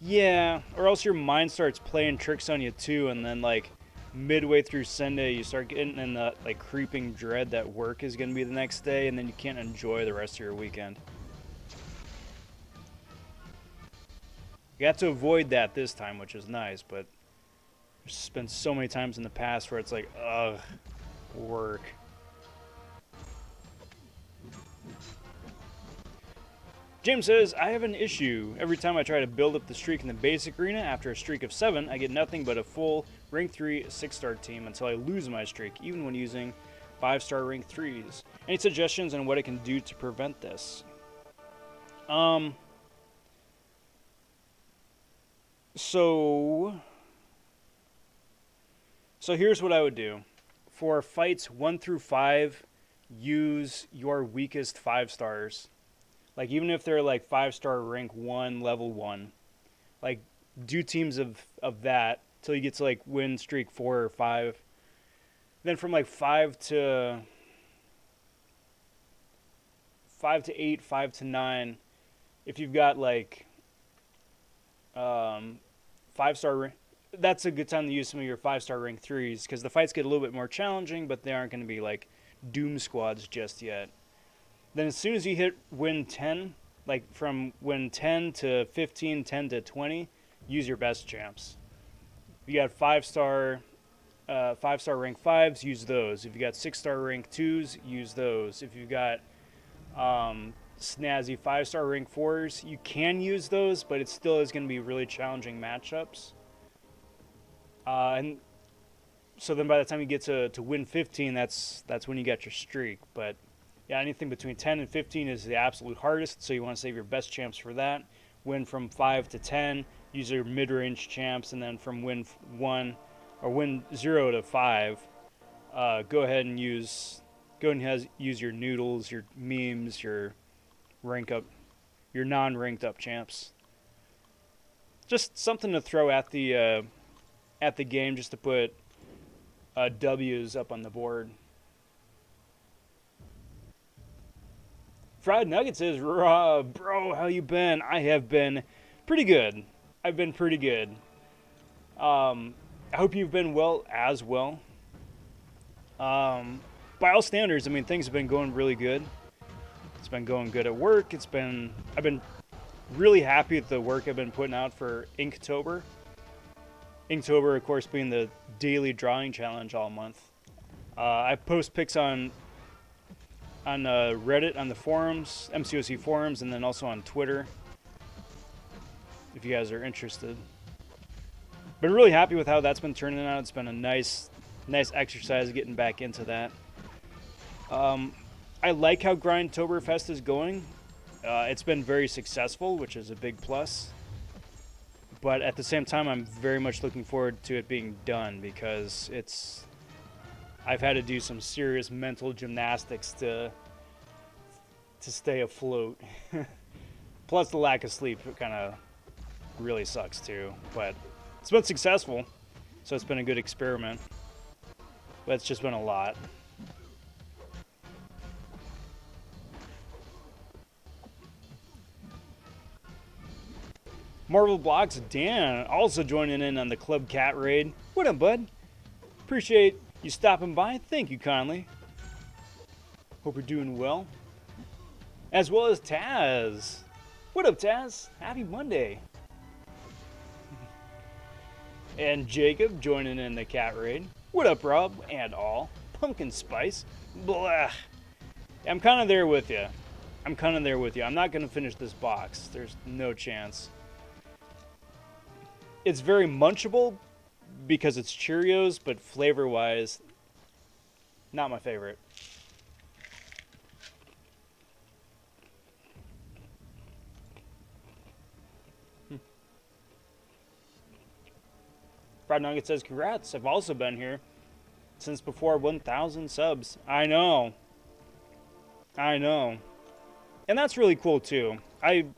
Yeah, or else your mind starts playing tricks on you too, and then like midway through Sunday, you start getting in the like creeping dread that work is going to be the next day, and then you can't enjoy the rest of your weekend. You have to avoid that this time, which is nice, but there's been so many times in the past where it's like, ugh, work. James says, I have an issue. Every time I try to build up the streak in the basic arena, after a streak of 7, I get nothing but a full rank 3 6-star team until I lose my streak, even when using 5-star rank 3s. Any suggestions on what I can do to prevent this? So here's what I would do. For fights 1 through 5, use your weakest 5 stars. Like, even if they're like 5-star rank 1, level 1. Like, do teams of that till you get to like win streak 4 or 5. Then from like 5 to 8, 5 to 9, if you've got like 5-star, that's a good time to use some of your 5-star rank 3s, because the fights get a little bit more challenging, but they aren't going to be like Doom squads just yet. Then as soon as you hit win 10, like from win 10 to 15, 10 to 20, use your best champs. If you got 5-star rank 5s, use those. If you got 6-star rank 2s, use those. If you've got snazzy 5-star rank 4s, you can use those, but it still is going to be really challenging matchups. And so then by the time you get to win 15, that's when you get your streak. But yeah, anything between 10 and 15 is the absolute hardest, so you want to save your best champs for that. Win from 5 to 10, use your mid-range champs, and then from win 1 or win 0 to 5, go ahead and use your noodles, your memes, your rank up, your non-ranked up champs. Just something to throw at the game, just to put W's up on the board. Fried Nuggets says, bro, how you been? I have been pretty good. I've been pretty good. I hope you've been well as well. By all standards, I mean, things have been going really good. It's been going good at work. I've been really happy with the work I've been putting out for Inktober. Inktober, of course, being the daily drawing challenge all month. I post pics on on Reddit, on the forums, MCOC forums, and then also on Twitter, if you guys are interested. Been really happy with how that's been turning out. It's been a nice exercise getting back into that. I like how Grindtoberfest is going. It's been very successful, which is a big plus. But at the same time, I'm very much looking forward to it being done, because I've had to do some serious mental gymnastics to stay afloat. Plus the lack of sleep kind of really sucks too. But it's been successful, so it's been a good experiment. But it's just been a lot. Marvel Blocks Dan also joining in on the Club Cat Raid. What up, bud? Appreciate you stopping by. Thank you kindly. Hope you're doing well. As well as Taz. What up, Taz? Happy Monday. And Jacob joining in the Cat Raid. What up, Rob? And all. Pumpkin Spice. Blah. I'm kind of there with you. I'm not going to finish this box. There's no chance. It's very munchable because it's Cheerios, but flavor-wise, not my favorite. Fried Nugget says, congrats, I've also been here since before 1,000 subs. I know. And that's really cool, too. I'm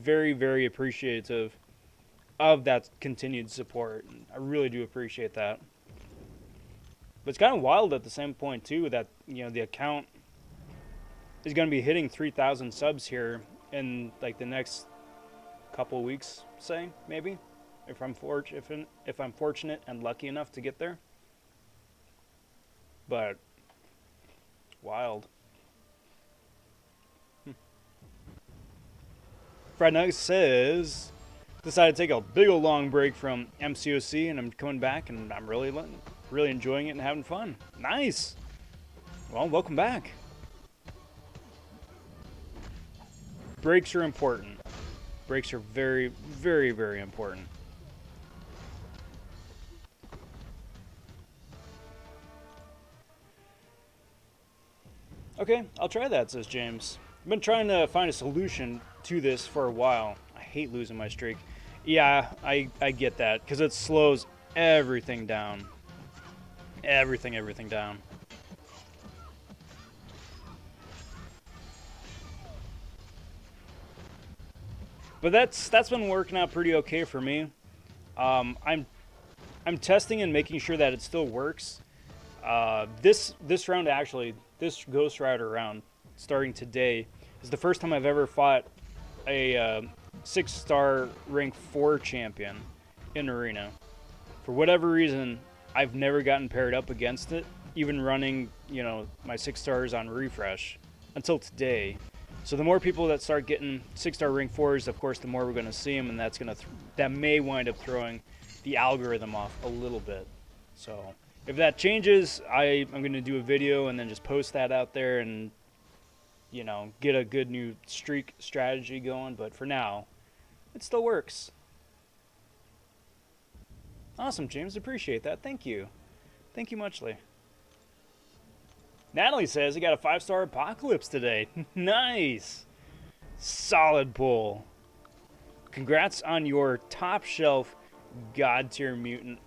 very, very appreciative of that continued support. I really do appreciate that. But it's kind of wild at the same point too that, you know, the account is going to be hitting 3,000 subs here in like the next couple weeks, say, maybe, if I'm fortunate and lucky enough to get there. But wild. Fried Nuggets says, decided to take a big old long break from MCOC, and I'm coming back, and I'm really enjoying it and having fun. Nice. Well, welcome back. Breaks are important. Breaks are very, very, very important. Okay, I'll try that, says James. I've been trying to find a solution to this for a while. I hate losing my streak. Yeah, I get that, because it slows everything down. Everything down. But that's been working out pretty okay for me. I'm testing and making sure that it still works. This round, actually, this Ghost Rider round, starting today, is the first time I've ever fought a 6-star rank 4 champion in Arena. For whatever reason, I've never gotten paired up against it, even running, you know, my 6 stars on refresh until today. So the more people that start getting 6-star rank 4s, of course, the more we're going to see them, and that may wind up throwing the algorithm off a little bit. So if that changes, I'm going to do a video and then just post that out there and, you know, get a good new streak strategy going. But for now, it still works. Awesome, James. Appreciate that. Thank you. Thank you muchly. Natalie says he got a 5-star Apocalypse today. Nice. Solid pull. Congrats on your top shelf God tier mutant.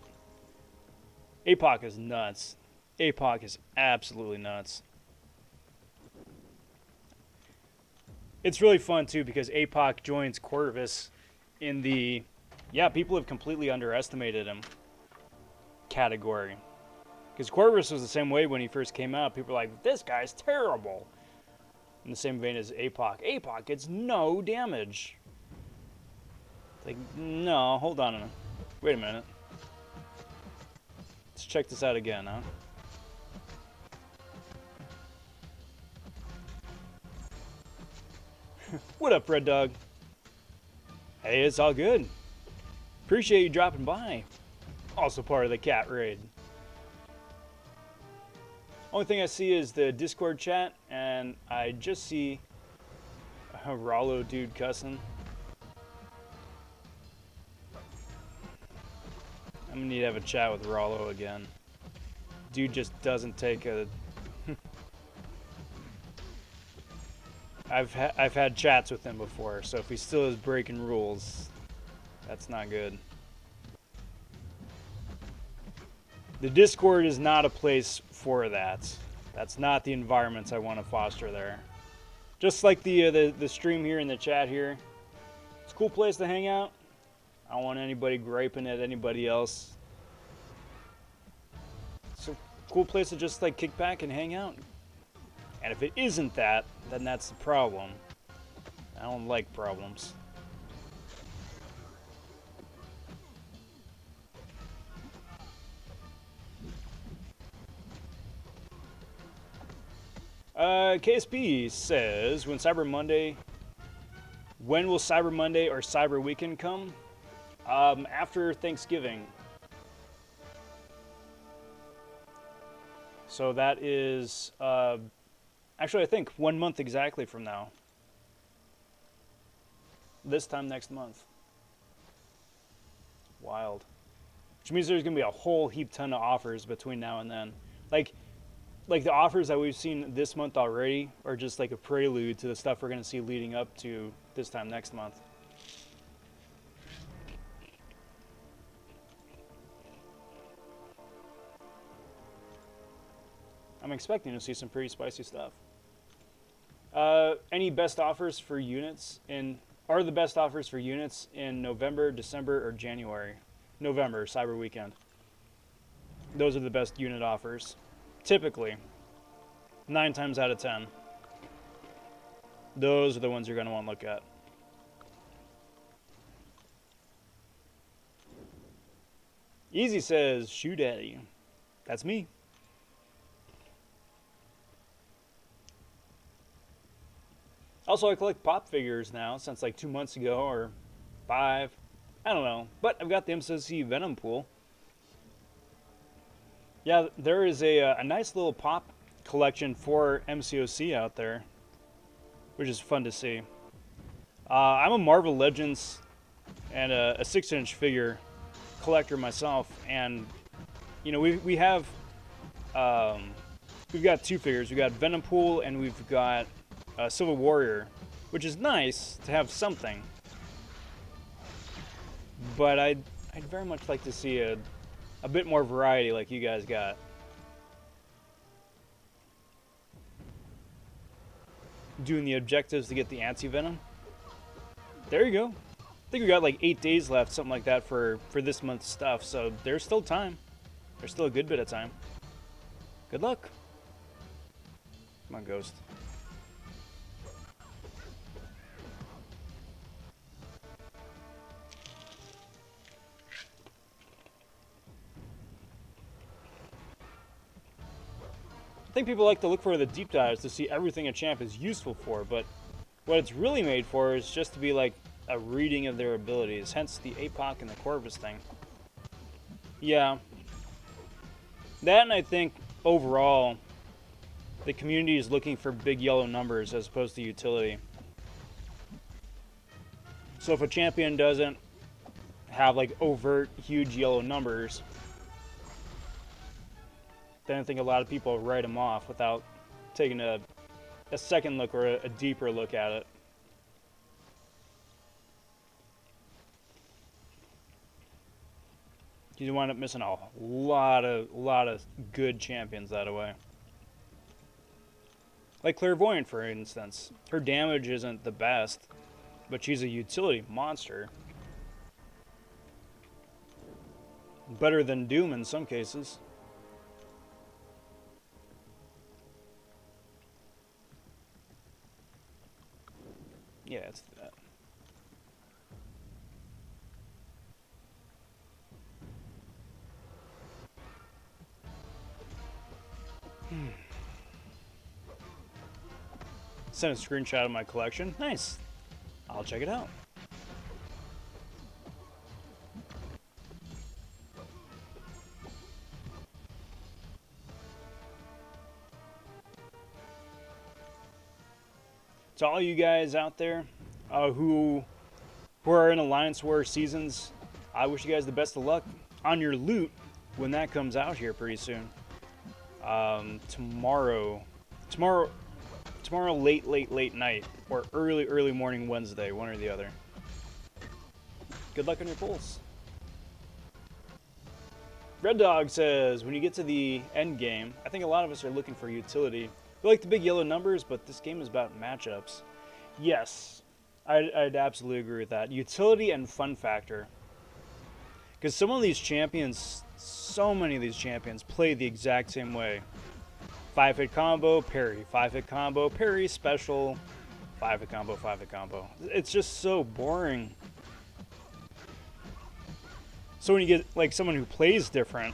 APOC is nuts. APOC is absolutely nuts. It's really fun too because APOC joins Corvus in the, yeah, people have completely underestimated him category. Because Corvus was the same way when he first came out. People were like, this guy's terrible. In the same vein as APOC. APOC gets no damage. It's like, no, hold on a minute. Wait a minute. Let's check this out again, huh? What up, Red Dog? Hey, it's all good. Appreciate you dropping by. Also part of the cat raid. Only thing I see is the Discord chat, and I just see a Rollo dude cussing. I'm gonna need to have a chat with Rollo again. Dude just doesn't take a... I've had chats with him before, so if he still is breaking rules, that's not good. The Discord is not a place for that. That's not the environments I want to foster there. Just like the stream here in the chat here. It's a cool place to hang out. I don't want anybody griping at anybody else. It's a cool place to just like kick back and hang out. And if it isn't that, then that's the problem. I don't like problems. KSB says, when will Cyber Monday or Cyber Weekend come? After Thanksgiving. So that is, actually I think 1 month exactly from now. This time next month. Wild. Which means there's going to be a whole heap ton of offers between now and then. Like the offers that we've seen this month already are just like a prelude to the stuff we're going to see leading up to this time next month. I'm expecting to see some pretty spicy stuff. Any best offers for units are the best offers for units in November, December, or January? November, Cyber Weekend. Those are the best unit offers. Typically, 9 times out of 10. Those are the ones you're going to want to look at. Easy says, shoe daddy. That's me. Also, I collect pop figures now since like 2 months ago or 5. I don't know. But I've got the mcoc Venom pool. Yeah, there is a nice little pop collection for mcoc out there, which is fun to see. I'm a Marvel Legends and a 6-inch figure collector myself, and you know we've got 2 figures. We've got Venom pool and we've got Civil Warrior, which is nice to have something. But I'd very much like to see a bit more variety like you guys got. Doing the objectives to get the anti-venom. There you go. I think we got like 8 days left, something like that for this month's stuff, so there's still time. There's still a good bit of time. Good luck. Come on, Ghost. I think people like to look for the deep dives to see everything a champ is useful for, but what it's really made for is just to be like a reading of their abilities, hence the APOC and the Corvus thing. Yeah. That, and I think overall the community is looking for big yellow numbers as opposed to utility. So if a champion doesn't have like overt huge yellow numbers, then I think a lot of people write them off without taking a second look or a deeper look at it. You wind up missing a lot of good champions that way. Like Clairvoyant, for instance. Her damage isn't the best, but she's a utility monster. Better than Doom in some cases. Yeah, it's that. Send a screenshot of my collection. Nice. I'll check it out. to all you guys out there who are in Alliance War seasons, I wish you guys the best of luck on your loot when that comes out here pretty soon. Tomorrow late night, or early morning Wednesday, one or the other. Good luck on your pulls. Red Dog says, when you get to the end game, I think a lot of us are looking for utility. We like the big yellow numbers, but this game is about matchups. Yes, I'd absolutely agree with that. Utility and fun factor. Because some of these champions, so many of these champions play the exact same way. 5-hit combo, parry. 5-hit combo, parry, special. 5-hit combo, 5-hit combo. It's just so boring. So when you get like someone who plays different,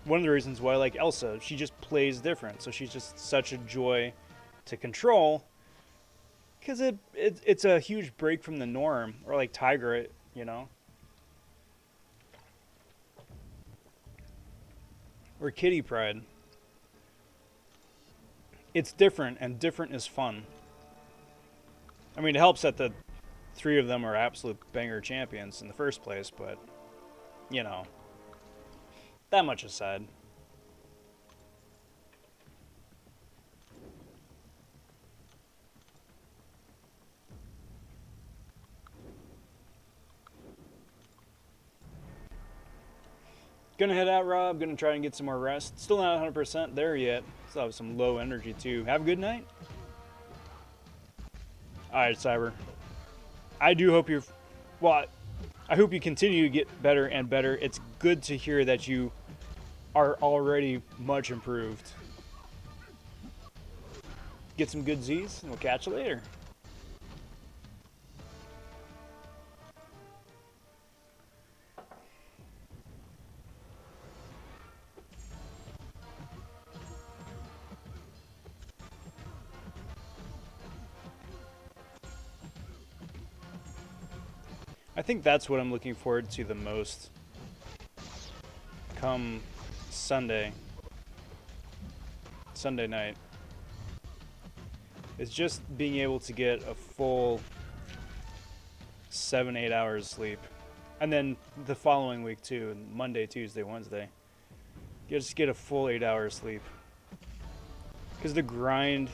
one of the reasons why I like Elsa, she just plays different. So she's just such a joy to control. Because it's a huge break from the norm. Or like Tiger, you know. Or Kitty Pride. It's different, and different is fun. I mean, it helps that the three of them are absolute banger champions in the first place, but, you know, that much aside. Gonna head out, Rob. Gonna try and get some more rest. Still not 100% there yet. Still have some low energy, too. Have a good night. Alright, Cyber. I do hope you're... Well, I hope you continue to get better and better. It's good to hear that you are already much improved. Get some good Z's, and we'll catch you later. I think that's what I'm looking forward to the most come Sunday night. It's just being able to get a full 7-8 hours sleep. And then the following week too, Monday, Tuesday, Wednesday. You just get a full 8 hours sleep. Because the grind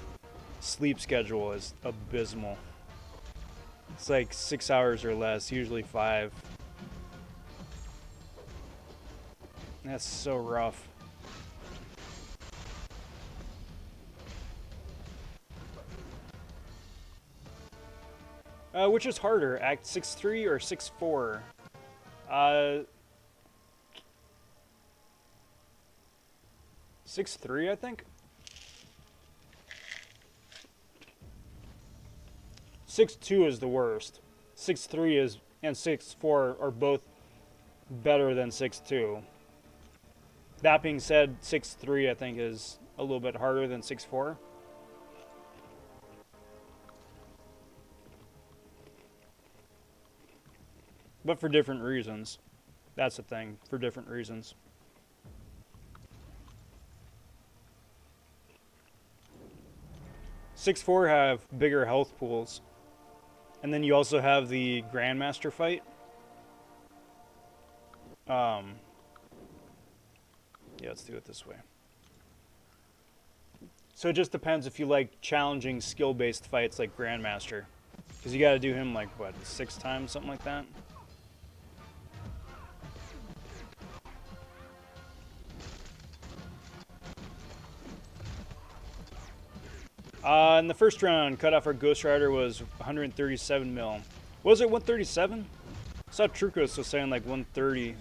sleep schedule is abysmal. It's like 6 hours or less, usually 5. That's so rough. Which is harder, Act 6-3 or 6-4? 6-3, I think. 6-2 is the worst. 6-3 is and 6-4 are both better than 6-2. That being said, 6-3 I think is a little bit harder than 6-4. But for different reasons. That's the thing, for different reasons. 6-4 have bigger health pools. And then you also have the Grandmaster fight. Yeah, let's do it this way. So it just depends if you like challenging skill-based fights like Grandmaster. Because you gotta do him like, what, 6 times, something like that? In the first round, cutoff for Ghost Rider was 137 mil. Was it 137? I saw Trucos was saying like 130.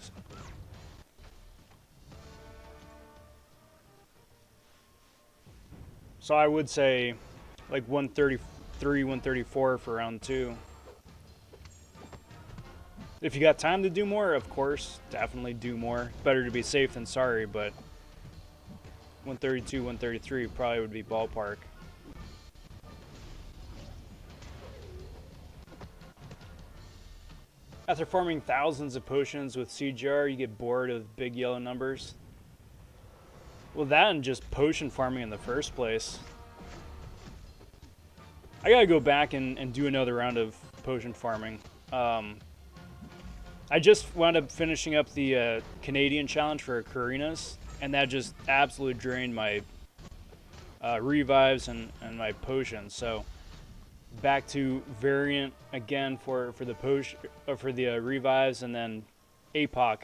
So I would say like 133, 134 for round 2. If you got time to do more, of course, definitely do more. Better to be safe than sorry, but 132, 133 probably would be ballpark. After farming thousands of potions with CGR, you get bored of big yellow numbers. Well, that and just potion farming in the first place. I gotta go back and do another round of potion farming. I just wound up finishing up the Canadian challenge for Karinas, and that just absolutely drained my revives and my potions. So back to variant again for the potion for the revives, and then APOC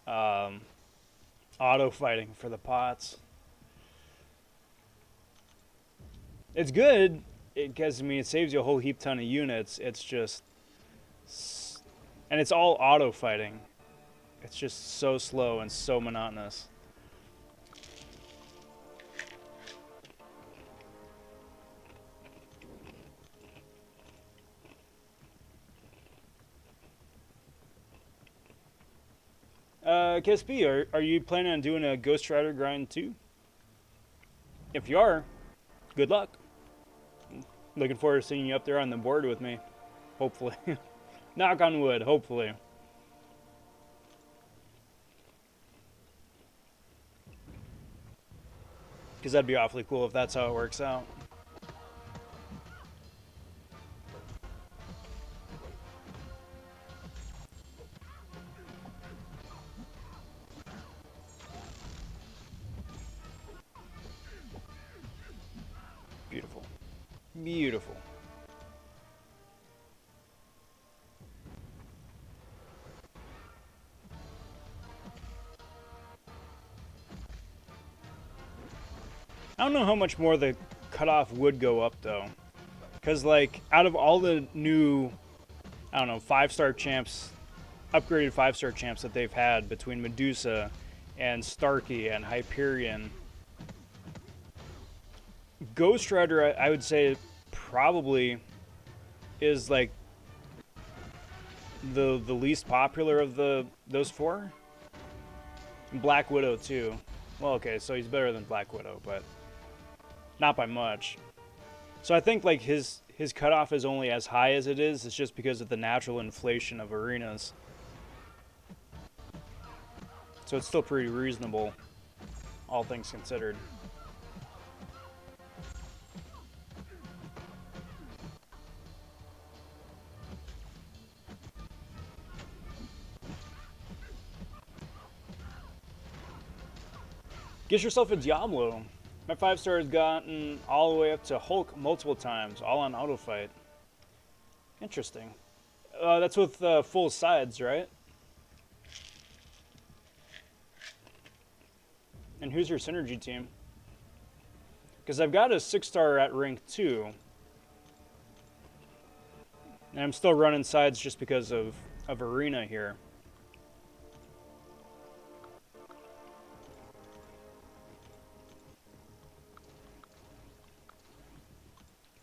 auto fighting for the pots. It's good because I mean it saves you a whole heap ton of units. It's just, and it's all auto fighting. It's just so slow and so monotonous. KSP, are you planning on doing a Ghost Rider grind too? If you are, good luck. Looking forward to seeing you up there on the board with me. Hopefully. Knock on wood, hopefully. Because that'd be awfully cool if that's how it works out. Beautiful. Beautiful. I don't know how much more the cutoff would go up though. Because like out of all the new, I don't know, 5-star champs, upgraded 5-star champs that they've had between Medusa and Starkey and Hyperion, Ghost Rider, I would say, probably is like the least popular of those four. Black Widow too. Well, okay, so he's better than Black Widow, but not by much. So I think like his cutoff is only as high as it is. It's just because of the natural inflation of arenas. So it's still pretty reasonable, all things considered. Get yourself a Diablo. My 5-star has gotten all the way up to Hulk multiple times, all on auto fight. Interesting. That's with full sides, right? And who's your synergy team? Because I've got a 6-star at rank 2. And I'm still running sides just because of arena here.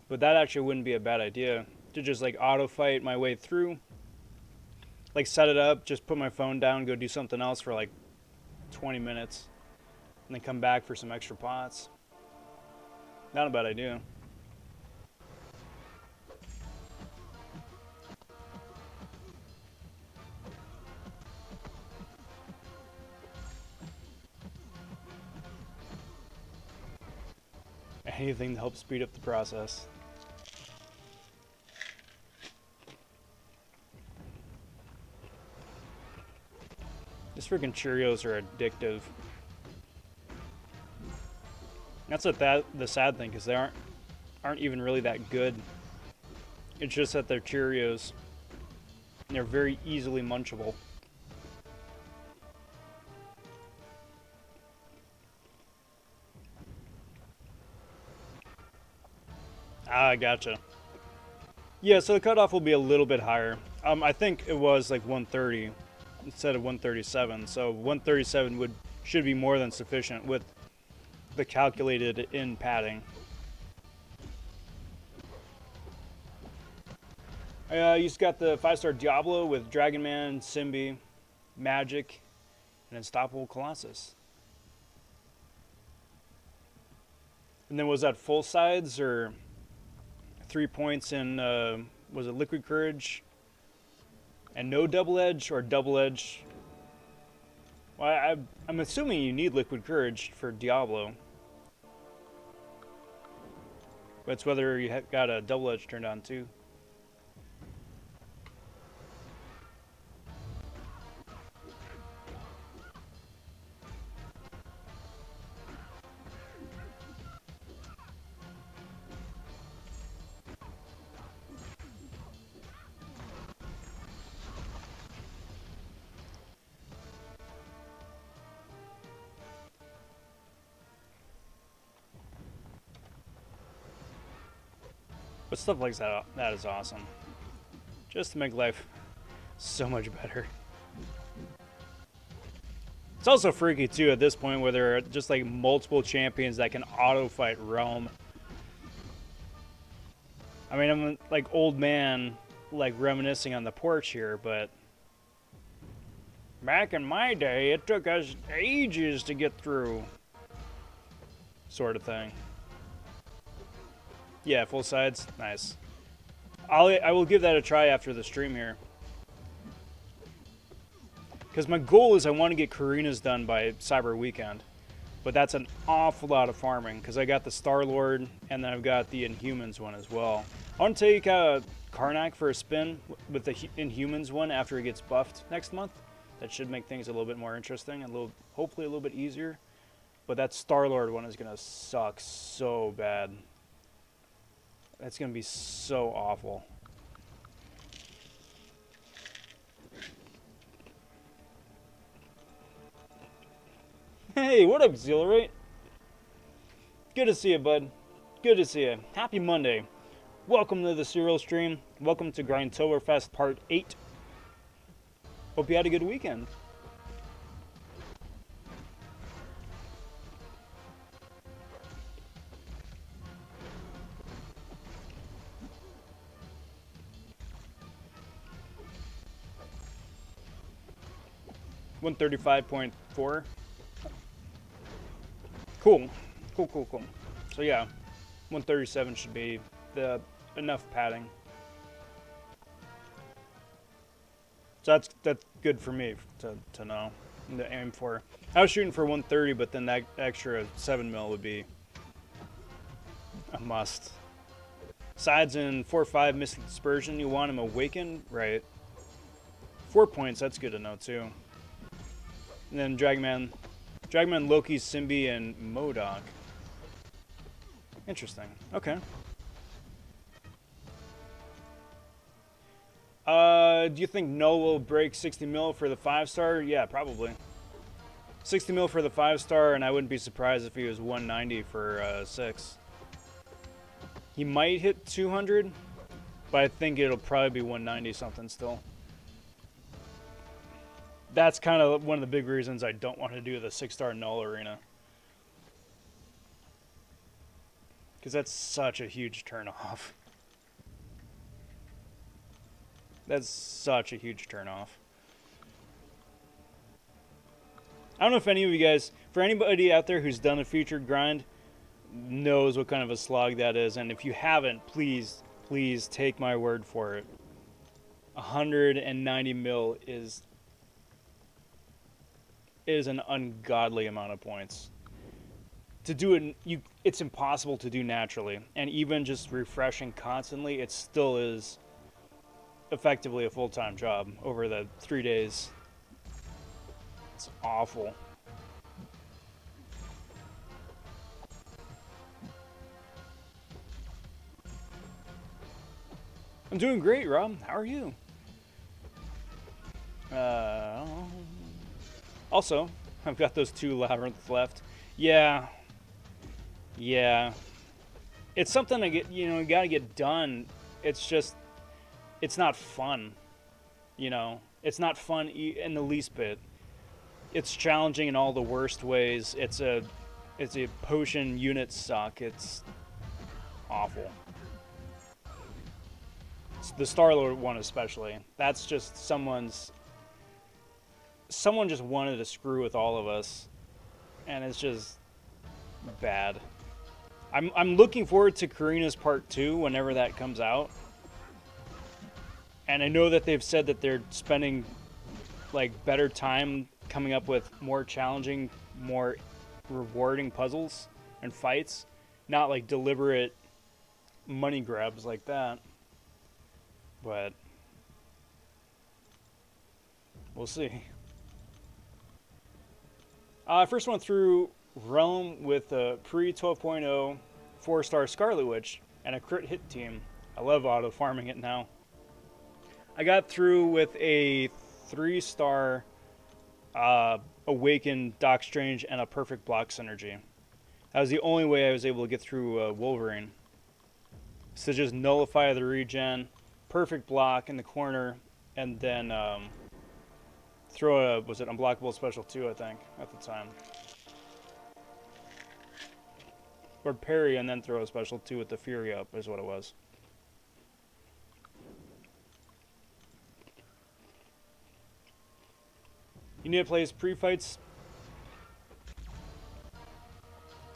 But that actually wouldn't be a bad idea, to just like auto fight my way through. Like set it up, just put my phone down, go do something else for like 20 minutes. And then come back for some extra pots. Not a bad idea. Anything to help speed up the process. These freaking Cheerios are addictive. That's what the sad thing, because they aren't even really that good. It's just that they're Cheerios. And they're very easily munchable. Ah, gotcha. Yeah, so the cutoff will be a little bit higher. I think it was like 130 instead of 137. So 137 should be more than sufficient with the calculated in padding. You just got the 5-star Diablo with Dragon Man, Simbi, Magic, and Unstoppable Colossus. And then was that full sides or 3 points in, was it Liquid Courage? And no double edge or double edge? Well, I'm assuming you need Liquid Courage for Diablo. But it's whether you got a double edge turned on too. But stuff like that is awesome. Just to make life so much better. It's also freaky too at this point where there are just like multiple champions that can auto fight Realm. I mean, I'm like old man, like reminiscing on the porch here, but back in my day, it took us ages to get through. Sort of thing. Yeah, full sides, nice. I will give that a try after the stream here. Because my goal is I want to get Karina's done by Cyber Weekend. But that's an awful lot of farming, because I got the Star-Lord, and then I've got the Inhumans one as well. I want to take Karnak for a spin with the Inhumans one after it gets buffed next month. That should make things a little bit more interesting, hopefully a little bit easier. But that Star-Lord one is going to suck so bad. That's going to be so awful. Hey, what up, Exhilarate? Good to see you, bud. Good to see you. Happy Monday. Welcome to the Serial Stream. Welcome to Grindtoberfest Part 8. Hope you had a good weekend. $135.4. Cool. Cool. So yeah, 137 should be the enough padding. So that's good for me to know and to aim for. I was shooting for 130, but then that extra 7 mil would be a must. Sides in 4-5 Mystic Dispersion. You want him awakened, right? 4 points. That's good to know too. And then Dragman, Loki, Symbi, and MODOK. Interesting. Okay. Do you think Null will break 60 mil for the 5-star? Yeah, probably. 60 mil for the 5-star, and I wouldn't be surprised if he was 190 for 6. He might hit 200, but I think it'll probably be 190 something still. That's kind of one of the big reasons I don't want to do the 6-star Null arena. Because that's such a huge turnoff. That's such a huge turnoff. I don't know if any of you guys, for anybody out there who's done a featured grind, knows what kind of a slog that is. And if you haven't, please take my word for it. 190 mil is an ungodly amount of points. To do it, it's impossible to do naturally. And even just refreshing constantly, it still is effectively a full-time job over the 3 days. It's awful. I'm doing great, Rob. How are you? Also, I've got those 2 labyrinths left. Yeah. It's something to get, you gotta get done. It's just, it's not fun. It's not fun in the least bit. It's challenging in all the worst ways. It's a potion units suck. It's awful. It's the Star-Lord one especially. That's just someone just wanted to screw with all of us, and it's just bad. I'm looking forward to Karina's Part 2 whenever that comes out. And I know that they've said that they're spending like better time coming up with more challenging, more rewarding puzzles and fights, not like deliberate money grabs like that. But we'll see. I first went through Realm with a pre-12.0 4-star Scarlet Witch and a crit hit team. I love auto farming it now. I got through with a 3-star Awakened Doc Strange and a perfect block synergy. That was the only way I was able to get through Wolverine. So just nullify the regen, perfect block in the corner, and then throw a, was it unblockable special 2, I think, at the time. Or parry and then throw a special 2 with the Fury up is what it was. You need to play his pre-fights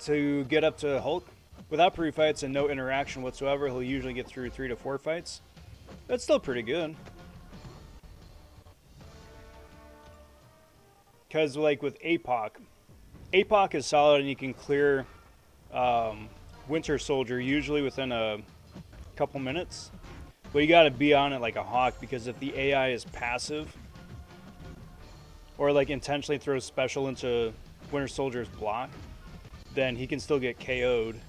to get up to Hulk. Without pre-fights and no interaction whatsoever, he'll usually get through 3 to 4 fights. That's still pretty good. Because, like, with APOC, APOC is solid and you can clear Winter Soldier usually within a couple minutes. But you gotta be on it like a hawk, because if the AI is passive, or like intentionally throws special into Winter Soldier's block, then he can still get KO'd.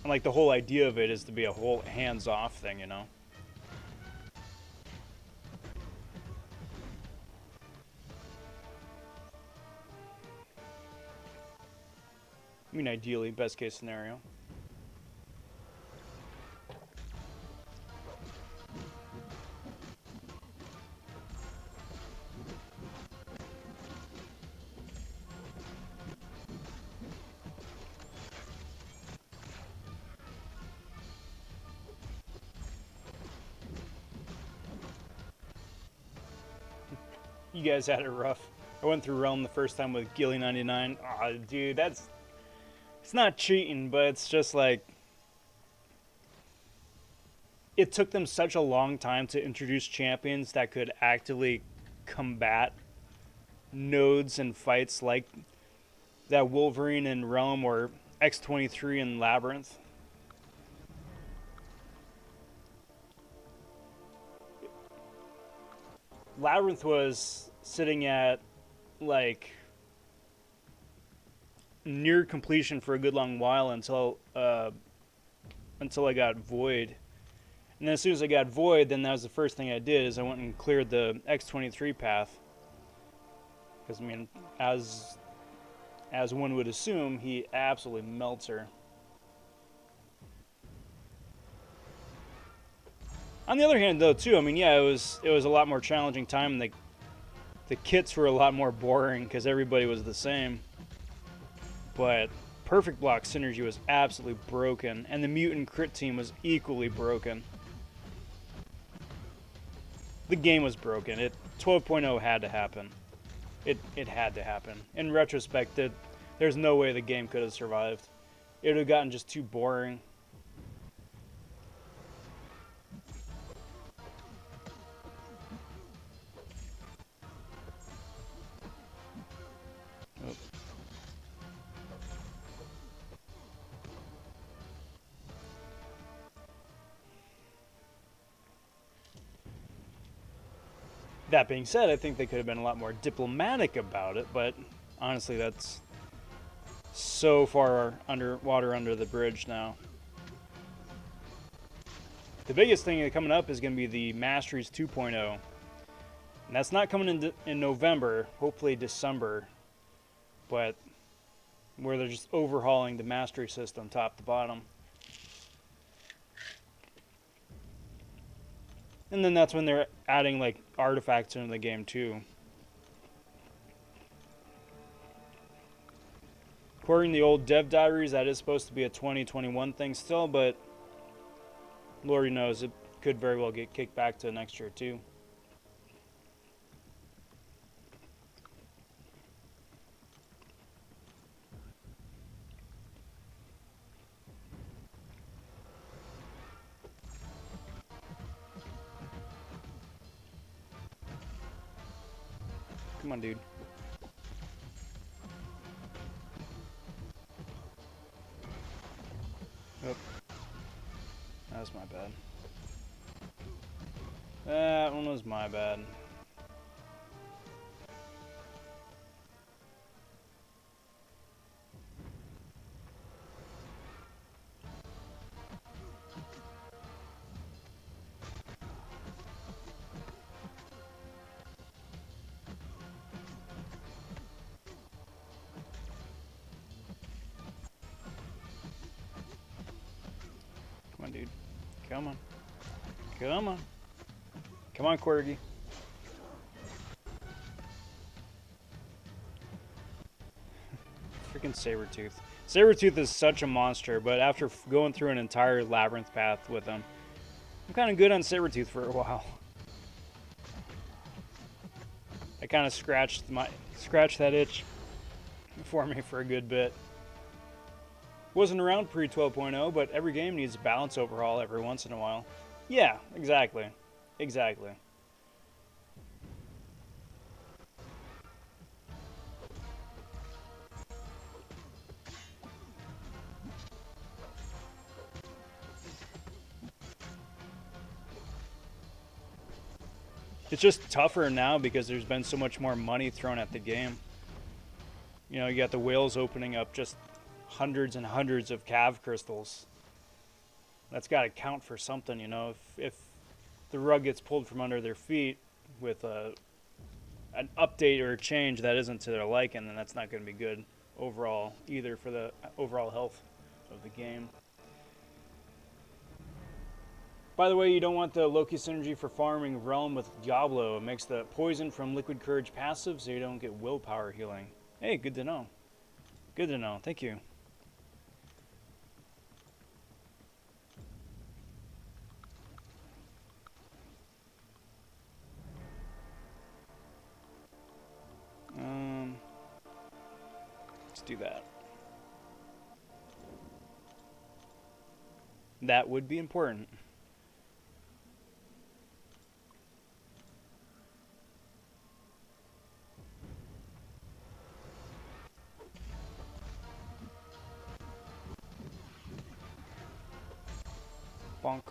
And like the whole idea of it is to be a whole hands-off thing, you know? I mean, ideally, best case scenario. You guys had it rough. I went through Realm the first time with Gilly 99. Aw, dude, that's... It's not cheating, but it's just like... It took them such a long time to introduce champions that could actively combat nodes and fights like that Wolverine in Realm or X-23 in Labyrinth. Labyrinth was sitting at like near completion for a good long while until I got Void. And then as soon as I got Void, then that was the first thing I did, is I went and cleared the X-23 path. Because, I mean, as one would assume, he absolutely melts her. On the other hand, though, too, I mean, yeah, it was a lot more challenging time. The kits were a lot more boring because everybody was the same. But Perfect Block Synergy was absolutely broken, and the Mutant Crit team was equally broken. The game was broken. 12.0 had to happen. It had to happen. In retrospect, there's no way the game could have survived. It would have gotten just too boring. Oh. That being said, I think they could have been a lot more diplomatic about it, but honestly, that's so far underwater under the bridge now. The biggest thing coming up is going to be the Masteries 2.0. And that's not coming in November, hopefully December. But where they're just overhauling the Mastery system top to bottom. And then that's when they're adding like artifacts into the game too. According to the old dev diaries, that is supposed to be a 2021 thing still, but Lordy knows, it could very well get kicked back to next year too. Come on, dude. bad. That one was my bad. Come on, dude. Come on. Come on. Come on, Corgi. Freaking Sabretooth. Sabretooth is such a monster, but after going through an entire labyrinth path with him, I'm kind of good on Sabretooth for a while. I kind of scratched that itch for me for a good bit. Wasn't around pre 12.0, but every game needs a balance overhaul every once in a while. Yeah, exactly. Exactly. It's just tougher now because there's been so much more money thrown at the game. You know, you got the whales opening up just hundreds and hundreds of cav crystals. That's got to count for something, you know. If the rug gets pulled from under their feet with an update or a change that isn't to their liking, then that's not going to be good overall either for the overall health of the game. By the way, you don't want the Loki synergy for farming Realm with Diablo. It makes the poison from Liquid Courage passive so you don't get willpower healing. Hey, good to know. Good to know. Thank you. Let's do that. That would be important. Bonk.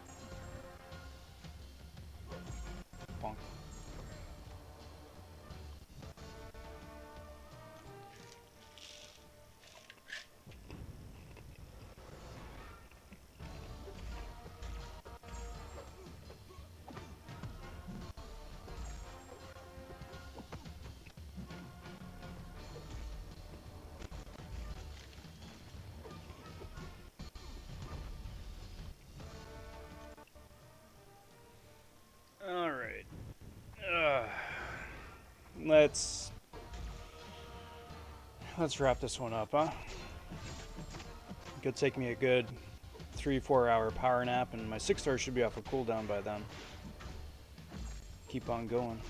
Bonk. All right. Let's wrap this one up, huh? It could take me a good 3-4 hour power nap, and my 6-star should be off a cooldown by then. Keep on going.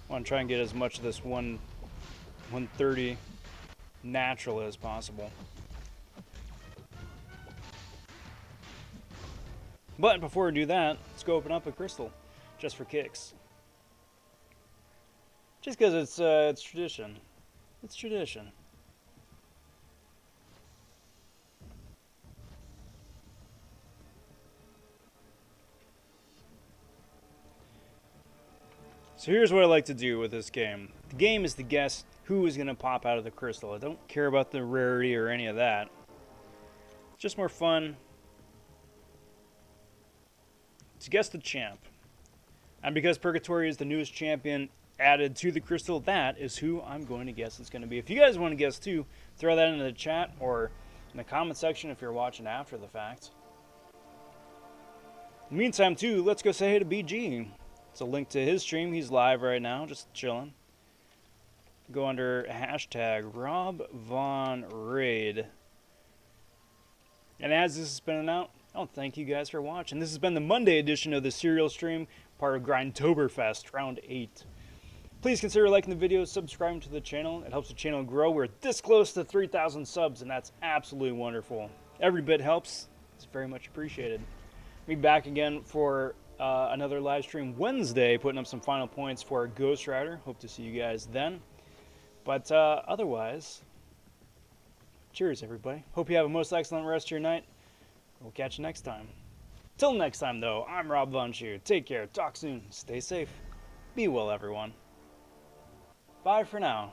I want to try and get as much of this 130 natural as possible. But before we do that, let's go open up a crystal, just for kicks. Just because it's tradition. It's tradition. So here's what I like to do with this game. The game is to guess who is going to pop out of the crystal. I don't care about the rarity or any of that. It's just more fun to guess the champ. And because Purgatory is the newest champion added to the crystal, that is who I'm going to guess it's going to be. If you guys want to guess too, throw that into the chat or in the comment section if you're watching after the fact. In the meantime too, let's go say hey to BG. It's a link to his stream. He's live right now, just chilling. Go under hashtag RobVonRaid. And as this is spinning out, I'll thank you guys for watching. This has been the Monday edition of the serial stream, part of Grindtoberfest, round 8. Please consider liking the video, subscribing to the channel. It helps the channel grow. We're this close to 3,000 subs, and that's absolutely wonderful. Every bit helps. It's very much appreciated. Be back again for another live stream Wednesday, putting up some final points for Ghost Rider. Hope to see you guys then. But otherwise, cheers, everybody. Hope you have a most excellent rest of your night. We'll catch you next time. Till next time, though, I'm Rob vonShoe. Take care, talk soon, stay safe, be well, everyone. Bye for now.